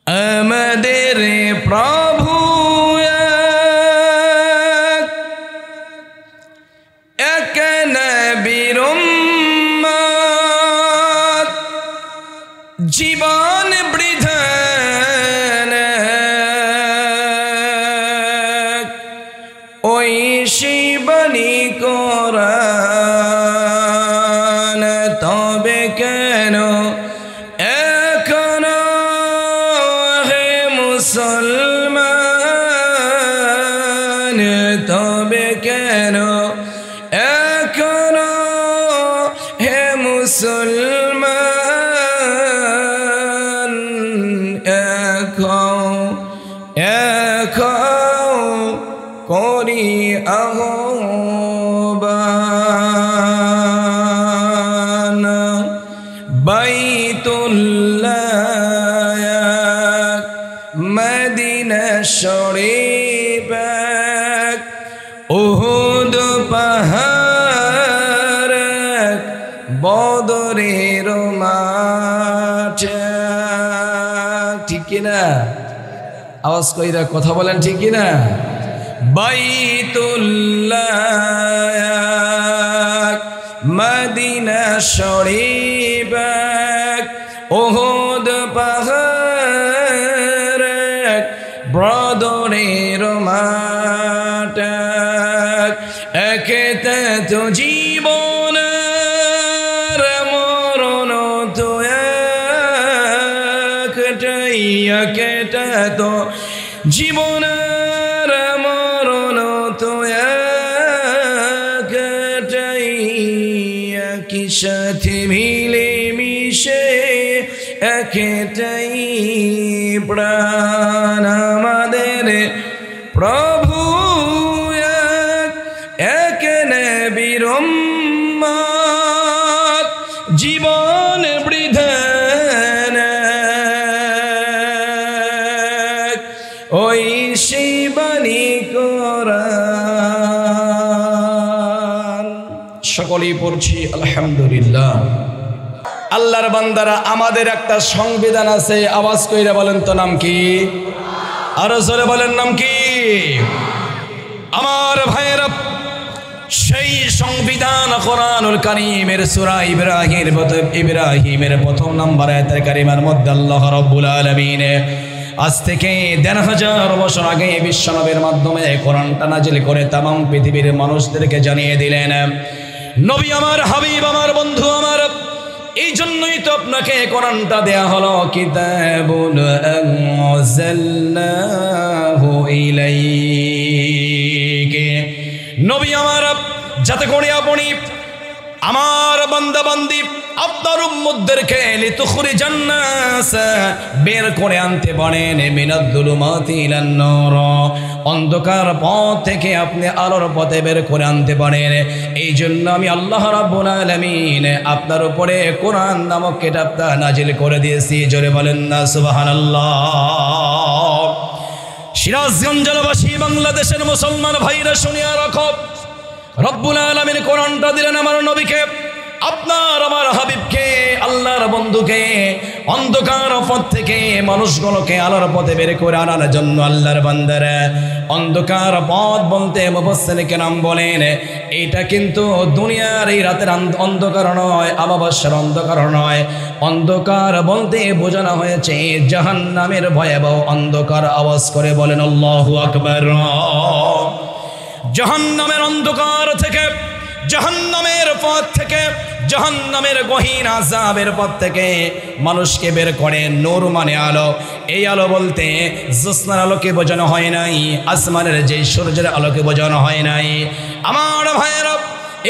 আমাদের প্রভু এক নবীর উম্মত জীবন বিধান ওই শিবনী কোরআন তবে কেন এখন হে মুসলমান তবে কেন এখন হে মুসলমান এখন করি আহ্বান বাইতুল্লাহ মদিনা শরীফ উহুদ পাহাড় বদরের মাঠ ঠিক কিনা আওয়াজ কইরা কথা বলেন ঠিক কিনা বাইতুল্লাহ মদিনা শরীফ উহুদ পাহাড় বদরের মাঠ একেতে তো জীবন মরণ তো একটাই একেতে তো জীবন মরণ তো একটাই একই সাথে মিলে মিশে একটাই প্রাণ আমাদের প্রভু এক নবীর উম্মত জীবন বিধান ওই শিবনী কোরআন সকলেই পড়ছি আলহামদুলিল্লাহ। আল্লাহর বান্দারা আমাদের একটা সংবিধান আছে, আওয়াজ কইরা বলেন তো নাম কি? আরো জোরে বলেন নাম কি? আমার ভাইয়েরা সেই সংবিধান কোরআনুল কারীমের সূরা ইব্রাহিমের প্রথম নম্বর আয়াতের কারিমার মধ্যে আল্লাহ রাব্বুল আলামিন আজ থেকে ১৫০০ বছর আগে বিশ্বনবীর মাধ্যমে কোরআনটা নাজিল করে তামাম পৃথিবীর মানুষদেরকে জানিয়ে দিলেন। নবী আমার, হাবিব আমার, বন্ধু আমার, এই জন্যই তো আপনাকে কোরআনটা দেয়া হলো। কিতাবুন আনজালনাহু ইলাইকা, নবী আমার, যাতে করে আপনি আমার বান্দা বান্দি আপনার উম্মতদেরকে লিতুখরিজান নাস বের করে আনতে পারেন মিনাদ যুলুমাতি ইলান নূর, অন্ধকার পথ থেকে আপনি আলোর পথে বের করে আনতে পারেন। এই জন্য আমি আল্লাহ রাব্বুল আলামিন আপনার উপরে কোরআন নামক কিতাবটা নাজিল করে দিয়েছি। জোরে বলেন না সুবহানাল্লাহ। সিরাজগঞ্জবাসী, বাংলাদেশের মুসলমান ভাইরা শুনিয়া রাখো, রব্বুল আলামিন কোরআনটা দিলেন আমার নবীকে, আপনার আমার হাবিবকে, আল্লাহর বন্ধুকে অন্ধকার পথ থেকে মানুষগুলোকে আলোর পথে বের করে আনার জন্য। আল্লাহর বান্দারা, অন্ধকার পথ বলতে মুফাসসিরিন কেরাম বলেন এটা কিন্তু দুনিয়ার এই রাতের অন্ধকার নয়, আমাবস্যার অন্ধকার নয়। অন্ধকার বলতে বোঝানো হয়েছে জাহান্নামের ভয়াবহ অন্ধকার। আওয়াজ করে বলেন আল্লাহু আকবার। জাহান্নামের অন্ধকার থেকে, জাহান্নামের পথ থেকে, জাহান্নামের গহীন আযাবের পথ থেকে মানুষকে বের করে নূর মানে আলো। এই আলো বলতে জ্যোৎস্নার আলোকে বোঝানো হয় নাই, আসমানের যে সূর্যের আলোকে বোঝানো হয় নাই। আমার ভাইয়েরা,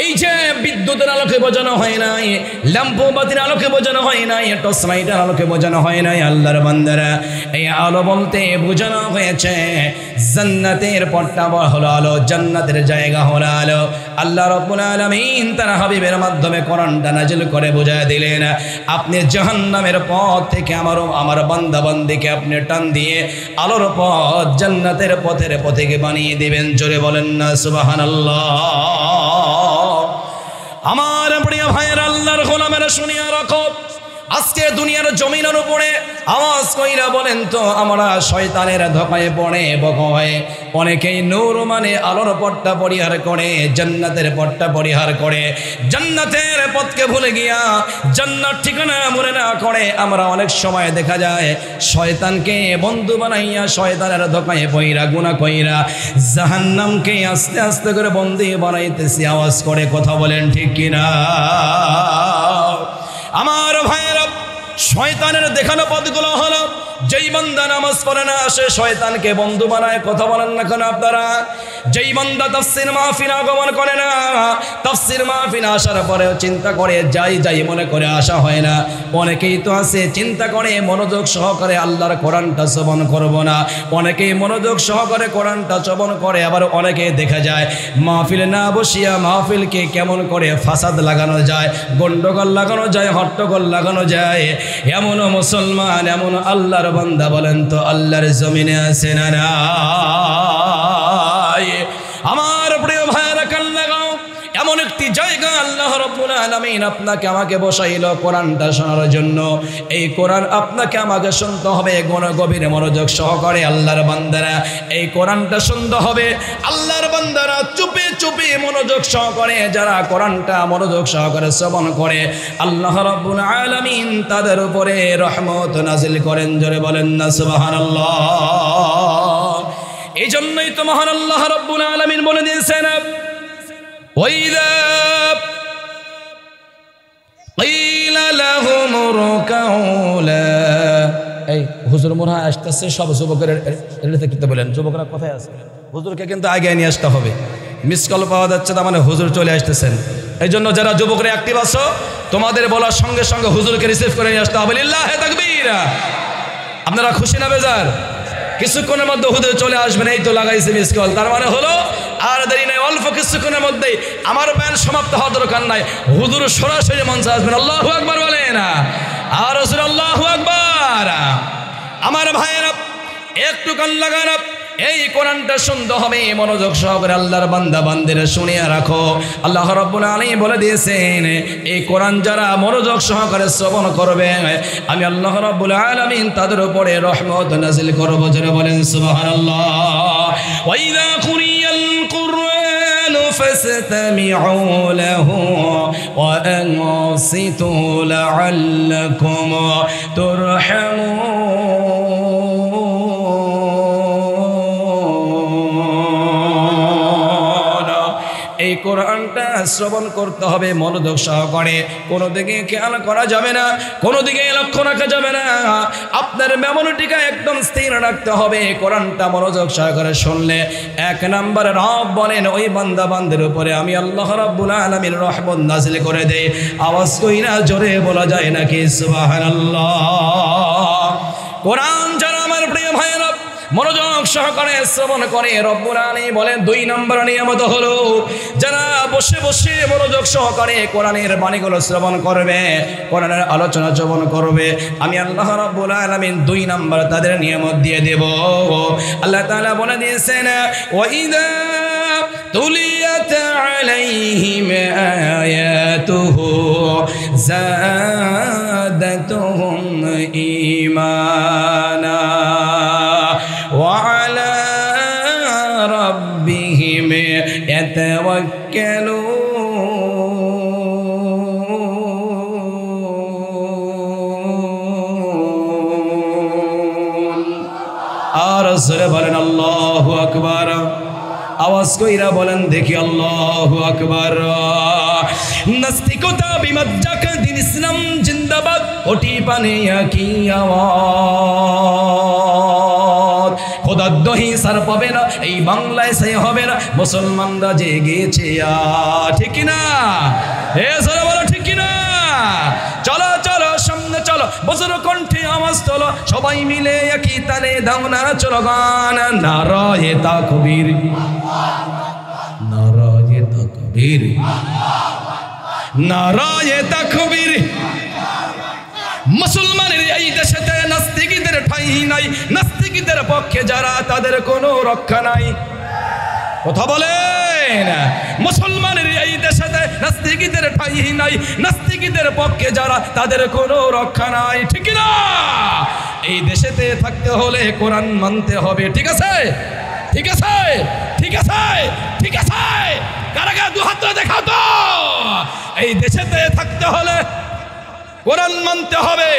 এই যে বিদ্যুতের আলোকে বোঝানো হয় নাই, ল্যাম্পো বাতির আলোকে বোঝানো হয় নাই, টর্চ লাইটের আলোকে বোঝানো হয় নাই। আল্লাহর বান্দারা, এই আলো বলতে বোঝানো হয়েছে জান্নাতের পথটা হলো আলো, জান্নাতের জায়গা হলো আলো। আল্লাহ রাব্বুল আলামিন তার হাবিবের মাধ্যমে কোরআনটা নাজিল করে বুঝায় দিলেন, আপনি জাহান্নামের পথ থেকে আমার বান্দা বান্দিকে আপনি টান দিয়ে আলোর পথ, জান্নাতের পথের পথে বানিয়ে দিবেন। জোরে বলেন না সুবহানাল্লাহ। আমার প্রিয় ভাইয়ের, আল্লাহর গোলামেরা শুনিয়া রাখো, আজকে দুনিয়ার জমিনের উপরে আওয়াজ কইরা বলেন তো আমরা শয়তানের ধোঁকায় পড়ে বকা হয়ে অনেকেই নূর মানে আলোর পথটা পরিহার করে, জান্নাতের পথটা পরিহার করে, জান্নাতের পথকে ভুলে গিয়া জান্নাত ঠিকানা মনে না করে আমরা অনেক সময় দেখা যায় শয়তানকে বন্ধু বানাইয়া শয়তানের ধোঁকায় পইরা গুনাহ কইরা জাহান্নামকে আস্তে আস্তে করে বন্দী বানাইতেছি। আওয়াজ করে কথা বলেন ঠিক কিনা? আমার ভাইয়েরা, শয়তানের দেখানো পথগুলো হলো যেই বান্দা নামাজ পড়ে না সে শয়তানকে বন্ধু বানায়। কথা বলেন না কেন আপনারা? যেই বান্দা তাফসীর মাহফিল আগমন করে না, তাফসীর মাহফিল আসার পরেও চিন্তা করে যাই মনে করে আসা হয় না। অনেকেই তো আছে চিন্তা করে মনোযোগ সহকারে আল্লাহর কোরআনটা শ্রবণ করব না, অনেকেই মনোযোগ সহকারে কোরআনটা শ্রবণ করে, আবার অনেকেই দেখা যায় মাহফিলে না বসিয়া মাহফিলকে কেমন করে ফাসাদ লাগানো যায়, গন্ডগোল লাগানো যায়, হট্টগোল লাগানো যায়। এমন মুসলমান, এমন আল্লাহর বান্দা বলেন তো আল্লাহর জমিনে আছে না নাই? আমার প্রিয় ভাইরা কান লাগাও, এমন একটি জায়গা আল্লাহ রাব্বুল আলামিন আপনাকে আমাকে বসাইল কোরআনটা শোনার জন্য। এই কোরআন আপনাকে আমাকে শুনতে হবে গভীর মনোযোগ সহকারে। আল্লাহর বান্দারা এই কোরআনটা শুনতে হবে। আল্লাহর বান্দারা চুপে চুপে মনোযোগ সহকারে যারা কোরআনটা মনোযোগ সহকারে শ্রবণ করে আল্লাহ রাব্বুল আলামিন তাদের উপরে রহমত নাজিল করেন। জোরে বলেন না সুবহানাল্লাহ। এই জন্যই তো মহান আল্লাহ রাব্বুল আলামিন বলে দিয়েছেন وَإِذَا قِيلَ لَهُمُ ارْكَعُوا لَا এই হুজুর মোরা আসতেছে, সব যুবকের রেডিতে করতে বলেন। যুবকরা কোথায় আছে? হুজুরকে কিন্তু আগে নিয়ে আসতে হবে। মিস কল পাওয়া যাচ্ছে, তার মানে হুজুর চলে আসতেছেন। এই জন্য যারা যুবকরা অ্যাক্টিভ আছো তোমাদের বলার সঙ্গে সঙ্গে হুজুরকে রিসিভ করে নিয়ে আসতে হবে। লিল্লাহি তাকবীর। আপনারা খুশি না বেজার? কিছুক্ষণের মধ্যে হুজুর চলে আসবেন। এই তো লাগাইছে মিস কল, তার মানে হলো আর দেরি নাই, অল্প কিছুক্ষণের মধ্যেই আমার ব্যান সমাপ্ত হওয়ার দরকার নাই, হুজুর সরাসরি মঞ্চে আসবেন। আল্লাহু আকবার বলেন আর রাসূল আল্লাহু আকবার। আমার ভাইয়েরা একটু কান লাগান, এই কোরআনটা শুনতে হবে মনোযোগ সহকারে। আল্লাহর বান্দা বান্দিরা শুনিয়া রাখো, আল্লাহ রাব্বুল আলামিন বলে দিয়েছেন এই কোরআন যারা মনোযোগ সহকারে শ্রবণ করবে আমি আল্লাহ রাব্বুল আলামিন তাদের উপরে রহমত নাজিল করব। যারা বলেন সুবহানাল্লাহ। ওয়া ইযা কুরিয়াল কুরআন ফাসতামিউ লাহু ওয়া আনসিতু লাআল্লাকুম তুরহামুন। এই কোরআনটা শ্রবণ করতে হবে মনোযোগ সহকারে, কোনো দিকে খেয়াল করা যাবে না, কোনো দিকে লক্ষ্য রাখা যাবে না। আপনার মেমোরিটিকে একদম স্থির রাখতে হবে। কোরআনটা মনোযোগ সহকারে শুনলে এক নম্বরে রব বলেন ওই বান্দা বান্দের উপরে আমি আল্লাহ রাব্বুল আলামিন রহমত নাজিল করে দেই। আওয়াজ কইরা জোরে বলা যায় নাকি সুবহানাল্লাহ? কোরআন যারা আমার প্রিয় ভাইয়েরা মনোযোগ সহকারে শ্রবণ করে রব্বুল আলামিন বলেন 2 নম্বর নিয়ামত হলো যারা বসে বসে মনোযোগ সহকারে কোরআনের বাণীগুলো শ্রবণ করবে, কোরআনের আলোচনা শ্রবণ করবে, আমি আল্লাহ রাব্বুল আলামিন 2 নম্বর তাদের নিয়ামত দিয়ে দেব। আল্লাহ তাআলা বলে দিয়েছেন ওয়াইদা তুলিয়াত আলাইহিম আয়াতুহু যাদাতুহুম ঈমানা وعلى ربهم يتوكلون। আর জোরে বলেন আল্লাহু আকবার। আওয়াজ কইরা বলেন দেখি আল্লাহু আকবার। নাস্তিকতা বিমজ্জাক দিন ইসলাম জিন্দাবাদ, কোটি পানে কি আওয়াজ। খোদার দহি সার পাবে না এই বাংলায় সে হবে না, মুসলমানরা জেগেছে ঠিক না? এ জোরে বলো ঠিক না? চলো চলো সামনে চলো, বজ্র কণ্ঠে আওয়াজ তোলো, সবাই মিলে একই তালে দাও না চলো গান। নারায়ে তাকবীর, নারায়ে তাকবীর, নারায়ে তাকবীর। মুসলমানের এই দেশেতে নাস্তিকদের ঠাঁই নাই, নাস্তিকদের পক্ষে যারা তাদের কোনো রক্ষা নাই। কথা বলেন, মুসলমানের এই দেশেতে নাস্তিকদের ঠাঁই নাই, নাস্তিকদের পক্ষে যারা তাদের কোনো রক্ষা নাই, ঠিক না? এই দেশেতে থাকতে হলে কোরআন মানতে হবে, ঠিক আছে? ঠিক আছে, ঠিক আছে, ঠিক আছে। কারাগার দু হাত ধরে দেখাও তো। এই দেশেতে থাকতে হলে কোরআন মানতে হবে,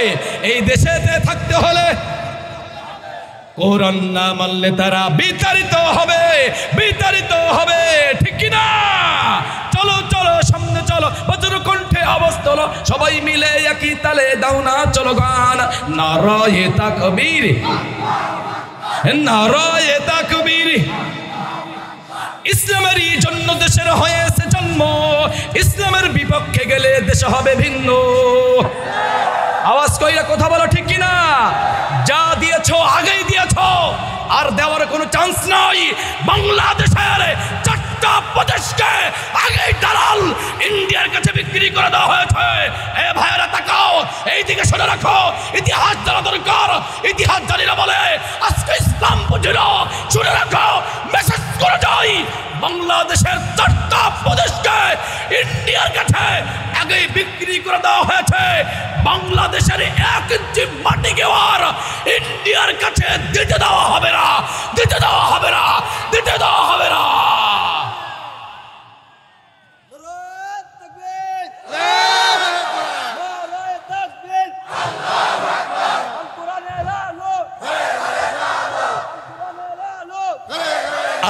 এই দেশেতে থাকতে হলে কোরআন না মানলে তারা বিতাড়িত হবে, বিতাড়িত হবে, ঠিক কিনা? চলো চলো সামনে চলো, বজ্র কণ্ঠে আওয়াজ তোলো, সবাই মিলে একই তালে দাও না চলো গান, নারায়ে তাকবীর, নারায়ে তাকবীর। ইসলামেরই জন্য দেশের হয়েছে জন্ম, ইসলামের বিপক্ষে গেলে দেশ হবে ভিন্ন। আওয়াজ কইরা কথা বলো, ঠিক কিনা? যা দিয়েছো আগেই দিয়েছো, আর দেওয়ার কোনো চান্স নাই। বাংলাদেশের 4টা প্রদেশকে আগেই দালাল ইন্ডিয়ার কাছে বিক্রি করে দেওয়া হয়েছে। এ ভাইয়েরা তাকাও, এইদিকে শুনে রাখো, ইতিহাস জানা দরকার। ইতিহাস জানি না বলে আজকে ইসলাম বুঝিল। শুনে রাখো, মেসেজ করে যাই, বাংলাদেশের 4টা প্রদেশকে ইন্ডিয়ার কাছে আগেই বিক্রি করে দেওয়া হয়েছে। বাংলাদেশের 1 ইঞ্চি মাটিকে আর ইন্ডিয়ার কাছে দিতে দেওয়া হবে না, দিতে দেওয়া হবে না, দিতে দেওয়া হবে না।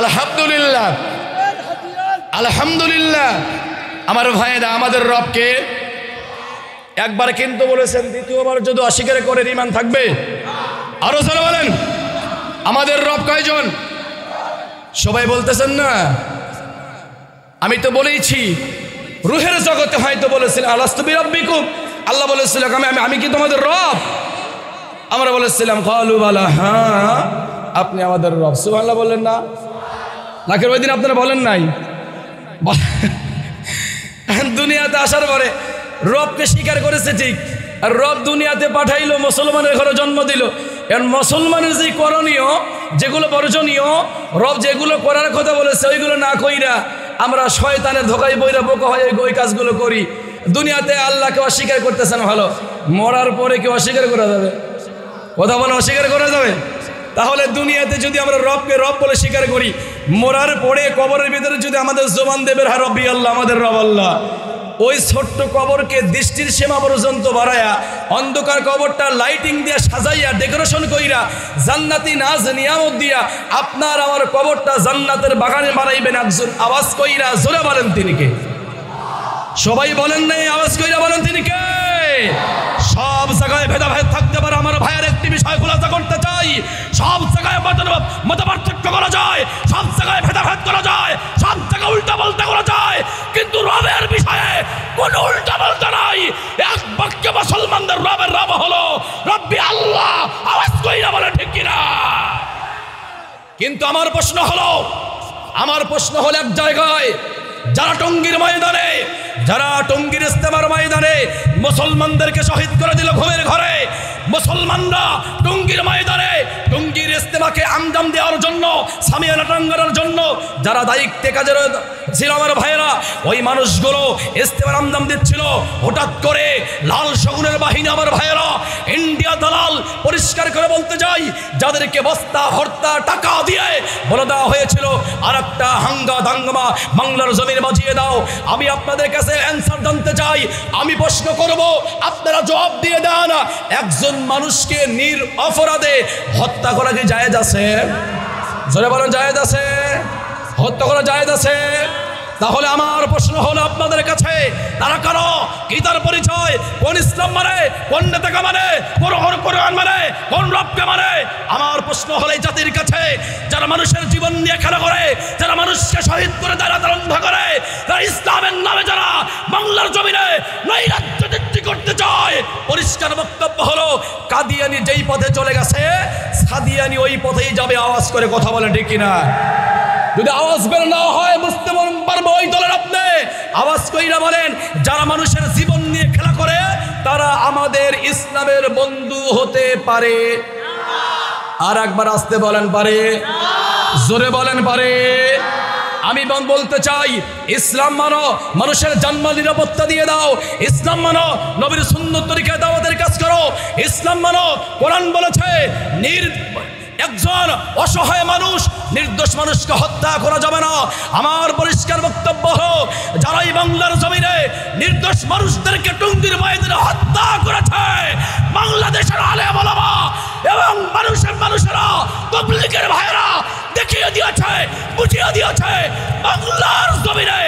আলহামদুলিল্লাহ, আলহামদুলিল্লাহ। আমার ভাইয়েরা, আমাদের রবকে একবার কিন্তু বলেছেন, দ্বিতীয়বার যদি অস্বীকার করে ঈমান থাকবে? আরো জোরে বলেন, আমাদের রব কয়জন? সবাই বলতেছেন না? আমি তো বলেইছি, রুহের জগতে হয়তো বলেছিলাম আলাস্তু বিরাব্বিকুম, আল্লাহ বলেছিলেন আমি কি তোমাদের রব? আমরা বলেছিলাম ক্বালু বালা, হ্যাঁ আপনি আমাদের রব। সুবহানাল্লাহ বললেন না? নাকি ওই দিন আপনারা বলেন নাই? দুনিয়াতে আসার পরে রবকে স্বীকার করেছে ঠিক, আর রব দুনিয়াতে পাঠাইলো, মুসলমানের ঘরে জন্ম দিল। এখন মুসলমানের যে করণীয়, যেগুলো বর্জনীয়, রব যেগুলো করার কথা বলেছে ওইগুলো না কইরা আমরা শয়তানের ধোকায় বইরা বোকা হয়ে ওই কাজগুলো করি। দুনিয়াতে আল্লাহকে অস্বীকার করতেছেন ভালো, মরার পরে কি অস্বীকার করা যাবে? কথা বলে অস্বীকার করা যাবে? তাহলে দুনিয়াতে যদি আমরা রবকে রব বলে স্বীকার করি, মরার পরে কবরের ভিতরে যদি আমাদের জবান দেবের হা রব্বি আল্লাহ, আমাদের রব আল্লাহ, ওই ছোট্ট কবরকে দৃষ্টির সীমা পর্যন্ত বাড়ায়া, অন্ধকার কবরটা লাইটিং দিয়া সাজাইয়া ডেকোরেশন কইরা জান্নাতি নাজ নিয়ামত দিয়া আপনার আমার কবরটা জান্নাতের বাগানে বানাইবেন একজন। আওয়াজ কইরা জোরে বলেন তিনি কে? সবাই বলেন নাই, আওয়াজ কইরা বলেন তিনি কে? সব জায়গায় ভেদাভেদ থাকতে পারে, আমার ভাইয়ের একটি বিষয় খুলাসা করতে চাই। সব জায়গায় মতপার্থক্য করা যায়, সব জায়গায় ভেদাভেদ করা যায়, সব জায়গায় উল্টা পাল্টা করা যায়, কিন্তু রবের বিষয়ে কোনো উল্টা পাল্টা নাই। এক বাক্যে মুসলমানদের রবের রব হলো রব্বি আল্লাহ। আওয়াজ কইরা বলে ঠিক কিনা? কিন্তু আমার প্রশ্ন হলো এক জায়গায়, যারা টঙ্গীর ময়দানে, যারা টঙ্গীর ইস্তেমার ময়দানে মুসলমানদেরকে শহীদ করে দিল ঘুমের ঘরে, মুসলমানরা টঙ্গীর ময়দানে টঙ্গীর ইস্তেমাকে আঞ্জাম দেওয়ার জন্য, সামিয়ানা টাঙ্গানোর জন্য যারা দায়িত্বে কাজের ছিল আমার ভাইয়েরা, ওই মানুষগুলো ইস্তেমার আঞ্জাম দিচ্ছিল। হঠাৎ করে লাল শগুনের বাহিনী আমার ভাইয়েরা, ইন্ডিয়া দালাল, পরিষ্কার করে বলতে চাই, যাদেরকে বস্তা ভর্তা টাকা দিয়ে বলে দেওয়া হয়েছিল আর একটা হাঙ্গা দাঙ্গমা বাংলার জমির বাজিয়ে দাও। আমি আপনাদের কাছে অ্যান্সার জানতে চাই, আমি প্রশ্ন করব, আপনারা জবাব দিয়ে দেন। একজন মানুষকে নিরপরাধে হত্যা করা কি জায়েজ আছে? জোরে বলেন, জায়েজ আছে? হত্যা করা জায়েজ আছে? তাহলে আমার প্রশ্ন হলো আপনাদের কাছে, তারা কারো কি তার পরিচয়? কোন ইসলাম মানে, কোন নেতাকে মানে, কোন কোরআন মানে, কোন রবকে মানে? আমার প্রশ্ন হলো এই জাতির কাছে, যারা মানুষের জীবন নিয়ে খেলা করে, যারা মানুষকে শহীদ করে দেয়, রাতের অন্ধ করে, তারা ইসলামের নামে যারা বাংলার জমিনে নৈরাজ্য সৃষ্টি করতে চায়, পরিষ্কার বক্তব্য হলো কাদিয়ানি যেই পথে চলে গেছে, সাদিয়ানি ওই পথেই যাবে। আওয়াজ করে কথা বলে ঠিক কিনা? যদি আওয়াজ বের না হয় বুঝতে পারবো ওই দলের আপনি। আওয়াজ কইরা বলেন, যারা মানুষের জীবন নিয়ে খেলা করে তারা আমাদের ইসলামের বন্ধু হতে পারে? আর একবার আসতে বলেন, পারে? জোরে বলেন, পারে? আমি বলতে চাই, ইসলাম মানো, মানুষের জন্ম নিরাপত্তা দিয়ে দাও। ইসলাম মানো, নবীর সুন্নত তরিকায় দাওয়াতের কাজ করো। ইসলাম মানো, কোরআন বলেছে একজন অসহায় মানুষ, নির্দোষ মানুষকে হত্যা করা যাবে না। আমার পরিষ্কার বক্তব্য হলো, যারা এই বাংলার জমিনে নির্দোষ মানুষদেরকে টুঙ্গির ময়দানে হত্যা করেছে, বাংলাদেশের আলেম ওলামা এবং মানুষেরা, তাবলীগের ভাইরা দেখিয়ে দিয়েছে, বুঝিয়ে দিয়েছে, বাংলার জমিনে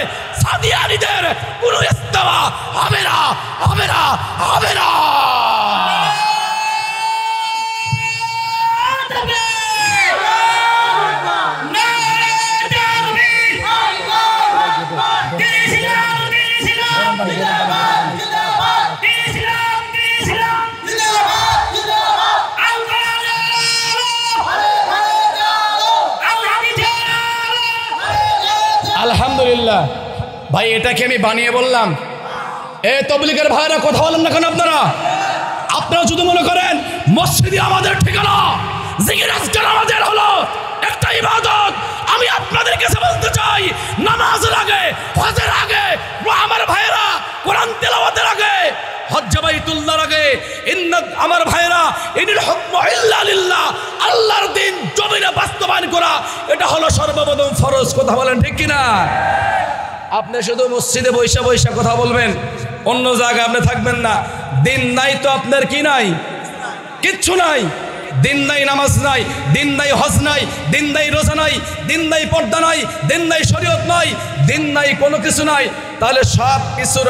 সাদিয়ানীদের কোনো ইস্তেমা হবে না, হবে না, হবে না। আলহামদুলিল্লাহ ভাই, এটাকে আমি বানিয়ে বললাম? তাবলীগের ভাইরা কথা বলেন না কেন? আপনারা যদি মনে করেন মসজিদে আমাদের ঠিকানা, জিকির আজকার আমাদের হলো একটা ইবাদত, আমি আপনাদের কাছে বলতে চাই, নামাজের আগে, হজের আগে, আমার ভাইরা কোরআন তেলাওয়াতের আগে, হজ্জ বাইতুল্লাহর আগে, আমার ভাইরা ইনিল হুকমু ইল্লা লিল্লাহ, আল্লাহর দ্বীন জমিনে বাস্তবায়ন করা, এটা হলো সর্বপ্রথম ফরজ। কথা বলেন ঠিক কিনা? আপনি শুধু মসজিদে বৈশা বৈশা কথা বলবেন, অন্য জায়গায় আপনি থাকবেন না। দিন নাই তো আপনার কি নাই? কিচ্ছু নাই। দিন নাই, নামাজ নাই, দিন নাই হজ নাই, দিন নাই রোজা নাই, দিন নাই পর্দা নাই, দিন নাই শরীয়ত নাই, দিন নাই কোনো কিছু নাই। তাহলে সব কিছুর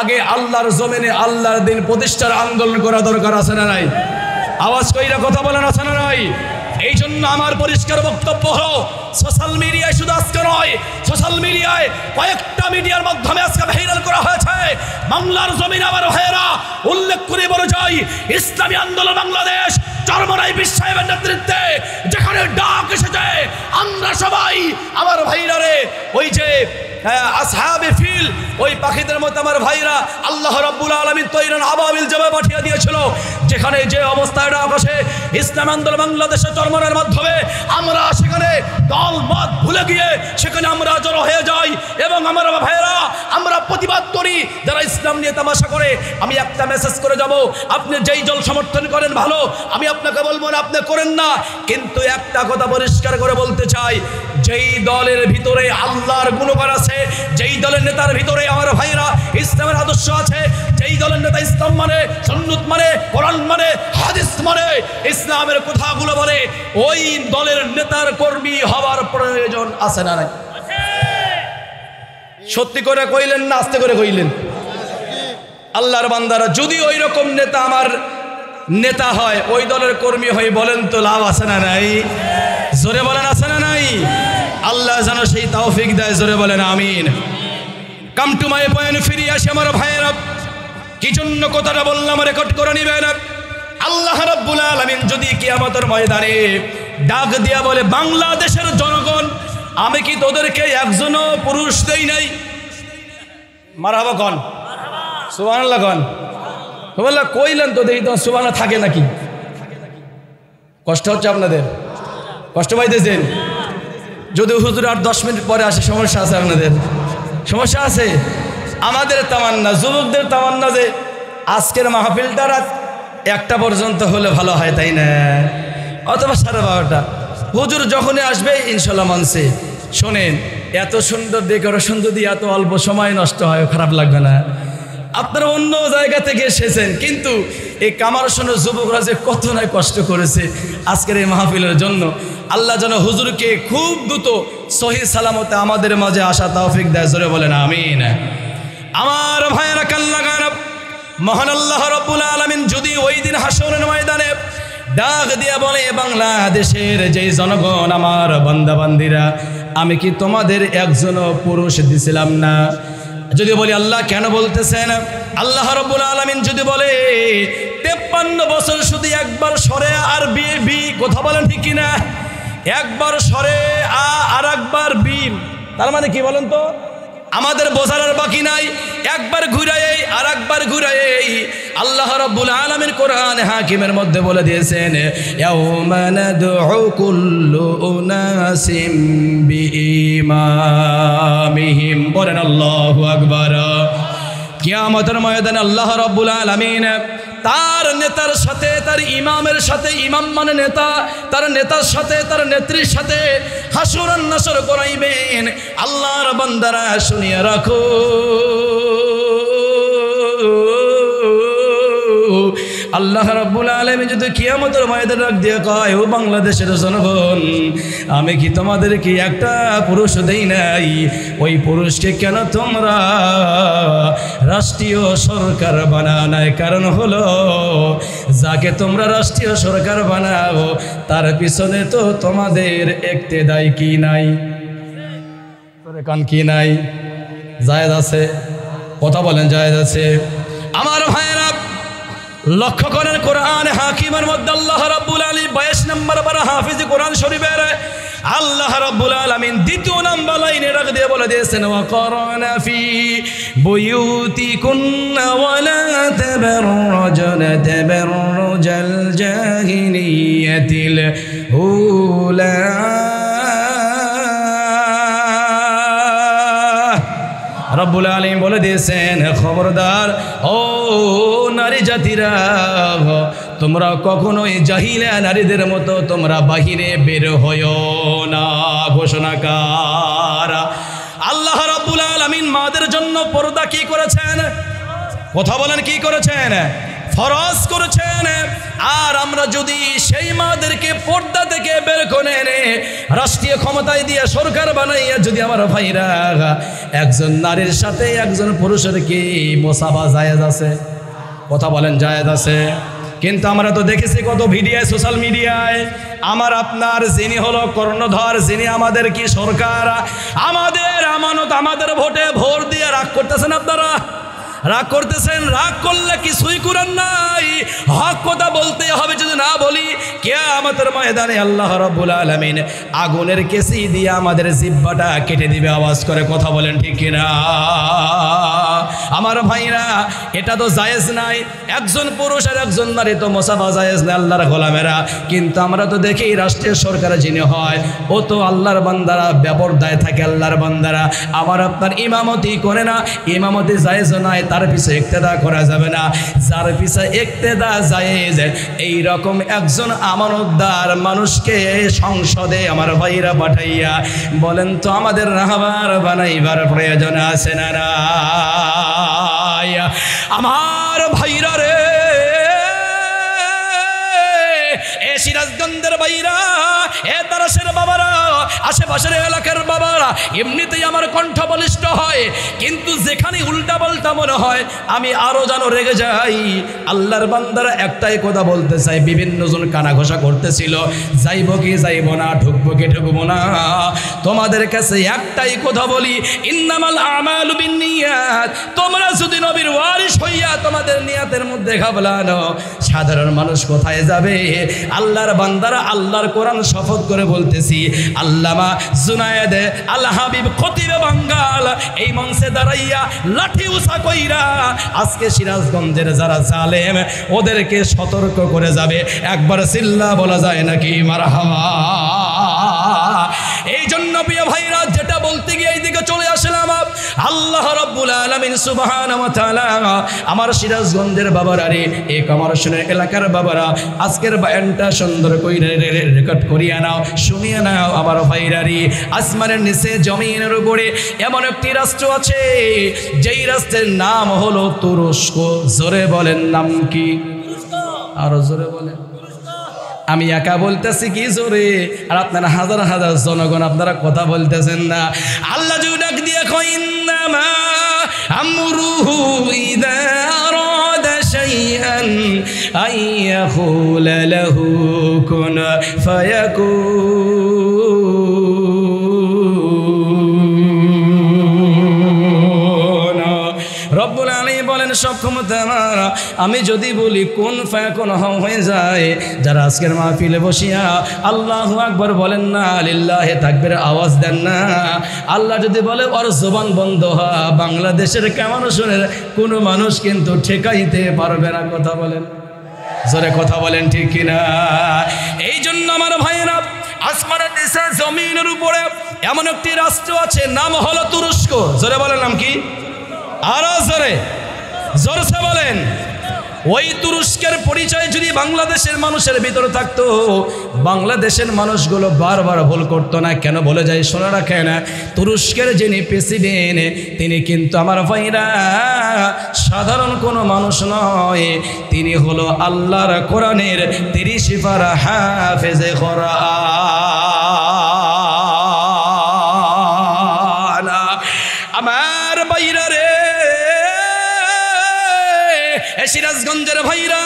আগে আল্লাহর জমিনে আল্লাহর দিন প্রতিষ্ঠার আন্দোলন করা দরকার আছে না নাই? আওয়াজ কইরা কথা বলেন, আছে না নাই? এই জন্য আমার পরিষ্কার বক্তব্য হলো, সোশ্যাল মিডিয়ায় শুধু আজকে নয়, সোশ্যাল মিডিয়ায় কয়েকটা মিডিয়ার মাধ্যমে আজকে ভাইরাল করা হয়েছে বাংলার জমিনে আমার ভাইয়েরা। উল্লেখ করে বলে যাই, ইসলামী আন্দোলন বাংলাদেশ চরমনাই সাহেবের নেতৃত্বে যেখানে ডাক এসেছে, আমরা সবাই আমার ভাইরা রে, ওই যে আসহাবে ফিল, ওই পাখিদের মতো আমার ভাইরা আল্লাহ রাব্বুল আলামিন তৈরন আবাবিল জমা পাঠিয়ে দিয়েছিল, যেখানে যে অবস্থায় ডাক আসে ইসলাম আন্দোলন বাংলাদেশের চরমনার মাধ্যমে আমরা সেখানে দল মত ভুলে গিয়ে সেখানে আমরা জড়ো হয়ে যাই এবং আমার ভাইরা আমরা প্রতিবাদ করি। যারা ইসলাম নিয়ে তামাশা করে, আমি একটা মেসেজ করে যাব, আপনি যেই দল সমর্থন করেন ভালো, আমি আপনাকে বলবো না আপনি করেন না, কিন্তু একটা কথা পরিষ্কার করে বলতে চাই, যেই দলের ভিতরে আল্লাহর গুণগান আছে, যেই দলের নেতার ভিতরে আমার ভাইরা ইসলামের আদর্শ আছে, যেই দলের নেতা ইসলাম মানে, সুন্নাত মানে, কোরআন মানে, হাদিস মানে, ইসলামের কথাগুলো বলে, ওই দলের নেতার কর্মী হওয়ার প্রয়োজন আছে না নাই? সত্যি করে কইলেন না আস্তে করে কইলেন? আল্লাহর বান্দারা, যদি ওই রকম নেতা আমার নেতা হয়, ওই দলের কর্মী হয়ে, বলেন তো লাভ আছে না নাই? জোরে বলেন, আছে না নাই? আল্লাহ যেন সেই তৌফিক দেয়, জোরে বলেন আমিন। কাম টু মাই পয়েন্ট, ফিরে আসে আমার ভাইয়েরা, কি জন্য কথাটা বললাম রেকর্ড করে নিবেন। আল্লাহ রাব্বুল আলামিন যদি কিয়ামতের ময়দানে ডাক দিয়া বলে, বাংলাদেশের জনগণ, আমি কি তোদেরকে একজনও পুরুষ দেই নাই? মারহাবা কন, সুবহানাল্লাহ কন। সুবহানাল্লাহ কইলেন তো, দেখি তো সুবহানাল্লাহ থাকে নাকি? কষ্ট হচ্ছে আপনাদের? কষ্ট পাইতেছেন? যদি হুজুর আর 10 মিনিট পরে আসে, সমস্যা আছে আপনাদের? সমস্যা আছে? আমাদের তামান্না, যুবকদের তামান্না যে আজকের মাহফিলটা রাত 1টা পর্যন্ত হলে ভালো হয়, তাই না? অথবা 12:30। হুজুর যখনই আসবে ইনশাল্লাহ মানছে। শোনেন, এত সুন্দর ডেকোরেশন যদি এত অল্প সময় নষ্ট হয়, খারাপ লাগবে না? আপনারা অন্য জায়গা থেকে এসেছেন, কিন্তু এই কামারশনের যুবকরা যে কত নয় কষ্ট করেছে আজকের এই মাহফিলের জন্য। আল্লাহ যেন হুজুরকে খুব দ্রুত সহি সালামতে আমাদের মাঝে আসা তৌফিক দেয়, জোরে বলেন আমিন। আমার ভাইয়েরা কাল্লাগান, মহান আল্লাহ রাব্বুল আলামিন যদি ওই দিন হাশরের ময়দানে ডাক দিয়া বলে, বাংলাদেশের যেই জনগণ আমার বান্দা বান্দিরা, আমি কি তোমাদের একজনও পুরুষ দিছিলাম না? যদি বলি আল্লাহ কেন বলতেছেন? আল্লাহ রাব্বুল আলামিন যদি বলে 53 বছর শুধু একবার সরে আর বি, কথা বলেন ঠিক কিনা? একবার সরে আর একবার বি, তার মানে কি বলেন তো? আমাদের বোঝার আর বাকি নাই। একবার ঘুরাই আর একবার ঘুরাই আল্লাহ রাব্বুল আলামিন কোরআন হাকিমের মধ্যে বলে দিয়েছেন, ইয়াউমা নাদউ কুল্লু উনাসিম বিইমামিহিম। বলেন আল্লাহু আকবার। কিয়ামতের ময়দানে আল্লাহ রাব্বুল আলামিন তার নেতার সাথে, তার ইমামের সাথে, ইমাম মানে নেতা, তার নেতার সাথে, তার নেত্রীর সাথে হাসর আর নাসর করাইবেন। আল্লাহর বান্দারা শুনিয়া রাখো, আল্লাহ রাব্বুল আলামিন যদি কিয়ামতের ময়দানে ডাক দিয়ে কয়, ও বাংলাদেশের জনগণ, আমি কি তোমাদেরকে একটা পুরুষ দেই নাই? ওই পুরুষকে কেন তোমরা রাষ্ট্রীয় সরকার বানাও নাই? কারণ হলো, যাকে তোমরা রাষ্ট্রীয় সরকার বানাও তার পিছনে তো তোমাদের ইক্তেদাই কি নাই? কান কি নাই? জায়েজ আছে? কথা বলেন, জায়েজ আছে? আমার ভাইয়েরা লক্ষ্য করেন, কোরআন হাকিমের মধ্যে আল্লাহ রাব্বুল আলামিন 22 নম্বর পারা হাফিজ কোরআন শরীফের আল্লাহ রাব্বুল আলামিন দ্বিতীয় নম্বর লাইনে রাখ দিয়ে বলে দিয়েছেন, ওয়াকারনা ফি বুয়ুতিকুন্না ওয়ালা তাবাররাজনা তাবাররুজাল জাহিলিয়াতিল উলা। রব্বুল আলামিন বলে দিয়েছেন, খবরদার ও নারী জাতিরা, তোমরা কখনোই জাহিলা নারীদের মতো তোমরা বাহিরে বের হইও না। ঘোষণাকার আল্লাহ রাব্বুল আলামিন মাদের জন্য পর্দা কি করেছেন? কথা বলেন, কি করেছেন? ফরজ করেছেন। আর আমরা যদি সেই মাদেরকে পর্দা থেকে বের করে এনে রাষ্ট্রীয় ক্ষমতায় দিয়ে সরকার বানাইয়া যদি আমার ভাইরা একজন নারীর সাথে একজন পুরুষের কি মোসাফা জায়েজ আছে? কথা বলেন, জায়েজ আছে? কিন্তু আমরা তো দেখেছি কত ভিডিওয়, সোশ্যাল মিডিয়ায়, আমার আপনার যিনি হলো কর্ণধর, যিনি আমাদের কি সরকার, আমাদের আমানত, আমাদের ভোটে ভোট দিয়ে রাগ করতেছেন। আপনারা রাগ করতেছেন, রাগ করলে কিছুই করার নাই, হক কথা বলতে হবে। যদি না বলি, কিয়ামতের ময়দানে আল্লাহ রাব্বুল আলামিন আগুনের কেসি দিয়ে আমাদের জিহ্বাটা কেটে দিবে। আওয়াজ করে কথা বলেন, ঠিক কিনা? আমার ভাইরা, এটা তো জায়েজ নাই। একজন পুরুষ আর একজন নারী তো মোসাফা জায়েজ নাই, আল্লাহর গোলামেরা। কিন্তু আমরা তো দেখি রাষ্ট্রীয় সরকার যিনি হয়, ও তো আল্লাহর বান্দারা বেপরদায় থাকে। আল্লাহর বান্দারা আমার আপনার ইমামতি করে না, ইমামতি জায়েজ নাই, তার পিছে ইক্তেদা করা যাবে না। যার পিছে ইক্তেদা জায়েজ, এই রকম একজন আমানতদার মানুষকে সংসদে আমার ভাইরা পাঠাইয়া বলেন তো আমাদের রাহবার বানাইবার প্রয়োজন আছে না? আমার ভাইরা রে, এ সিরাজগঞ্জের ভাইরা, এ তারাশের বাবারা, আশেপাশের এলাকার বাবারা, এমনিতেই আমার কণ্ঠ বলিষ্ঠ হয়, কিন্তু যেখানে উল্টা পাল্টা মনে হয় আমি আরো যেন রেগে যাই। আল্লাহর বান্দারা একটাই কথা বলতে চাই, বিভিন্ন জন কানা ঘোষা করতেছিল, যাইব কি যাইব না, ঢুকবো কি ঢুকবো না। তোমাদের কাছে একটাই কথা বলি, ইন্নামাল আমালু বিন্নিয়াত। তোমরা যদি নবীর ওয়ারিস হইয়া তোমাদের নিয়াতের মধ্যে ঘাবলানো, সাধারণ মানুষ কোথায় যাবে? আল্লাহর বান্দারা আল্লাহর কোরআন শপথ করে বলতেছি, আল্লামা জুনায়েদ আল হাবিব খতিবে বাঙ্গাল এই মঞ্চে দাঁড়াইয়া লাঠি উঁচা কইরা আজকে সিরাজগঞ্জের যারা জালেম ওদেরকে সতর্ক করে যাবে। একবার চিল্লা বলা যায় নাকি মারহাবা? এই জন্য প্রিয় ভাইরা, যেটা বলতে গিয়ে এইদিকে চলে আসলাম, আল্লাহ রাব্বুল আলামিন সুবহানাহু ওয়া তাআলা আমার সিরাজগঞ্জের বাবারা রে, এই কমারশনের এলাকার বাবারা, আজকের বয়ানটা সুন্দর কইরা রেকর্ড করিয়া নাও, শুনিয়া নাও। আমার ভাইরা রে, আসমানের নিচে জমিনের উপরে এমন একটি রাষ্ট্র আছে, যেই রাষ্ট্রের নাম হলো তুরস্ক। জোরে বলেন, নাম কি? আরো জোরে বলেন। আমি একা বলতেছি কি জোরে, আর আপনারা হাজার হাজার জনগণ আপনারা কথা বলতেছেন না। আল্লাহ যদি ডাক দিয়ে কয়, ইন্নামা আমরুহু ইযা আরাদা শাইআন আইয়াকুলা লাহু কুন ফায়াকুন। রব্বুল আলামিন বলেন, সব ক্ষমতা আমার আমি যদি বলি কোন ফায়াকুন হয়ে যায়। যারা আজকের মাহফিলে বসিয়া আল্লাহু আকবার বলেন না, লিল্লাহি তাকবীর আওয়াজ দেন না, আল্লাহ যদি বলে ওর জবান বন্ধ হ, বাংলাদেশের কেমন শুনে কোনো মানুষ কিন্তু ঠেকাইতে পারবে না। কথা বলেন, জোরে কথা বলেন, ঠিক কিনা? এই জন্য আমার ভাইয়েরা, আসমানের নিচে জমিনের উপরে এমন একটি রাষ্ট্র আছে, নাম হলো তুরস্ক। জোরে বলেন, নাম কি? আরো জোরে, জোরসে বলেন। ওই তুরস্কের পরিচয় যদি বাংলাদেশের মানুষের ভিতরে থাকতো, বাংলাদেশের মানুষগুলো বারবার ভুল করতো না। কেন বলে যায় শোনা রাখেন, তুরস্কের যিনি প্রেসিডেন্ট তিনি কিন্তু আমার ভাইরা সাধারণ কোনো মানুষ নয়, তিনি হলো আল্লাহর কোরআনের 30 পারা হাফেজে কোরআন। আমার ভাইরা রে, সিরাজগঞ্জের ভাইরা,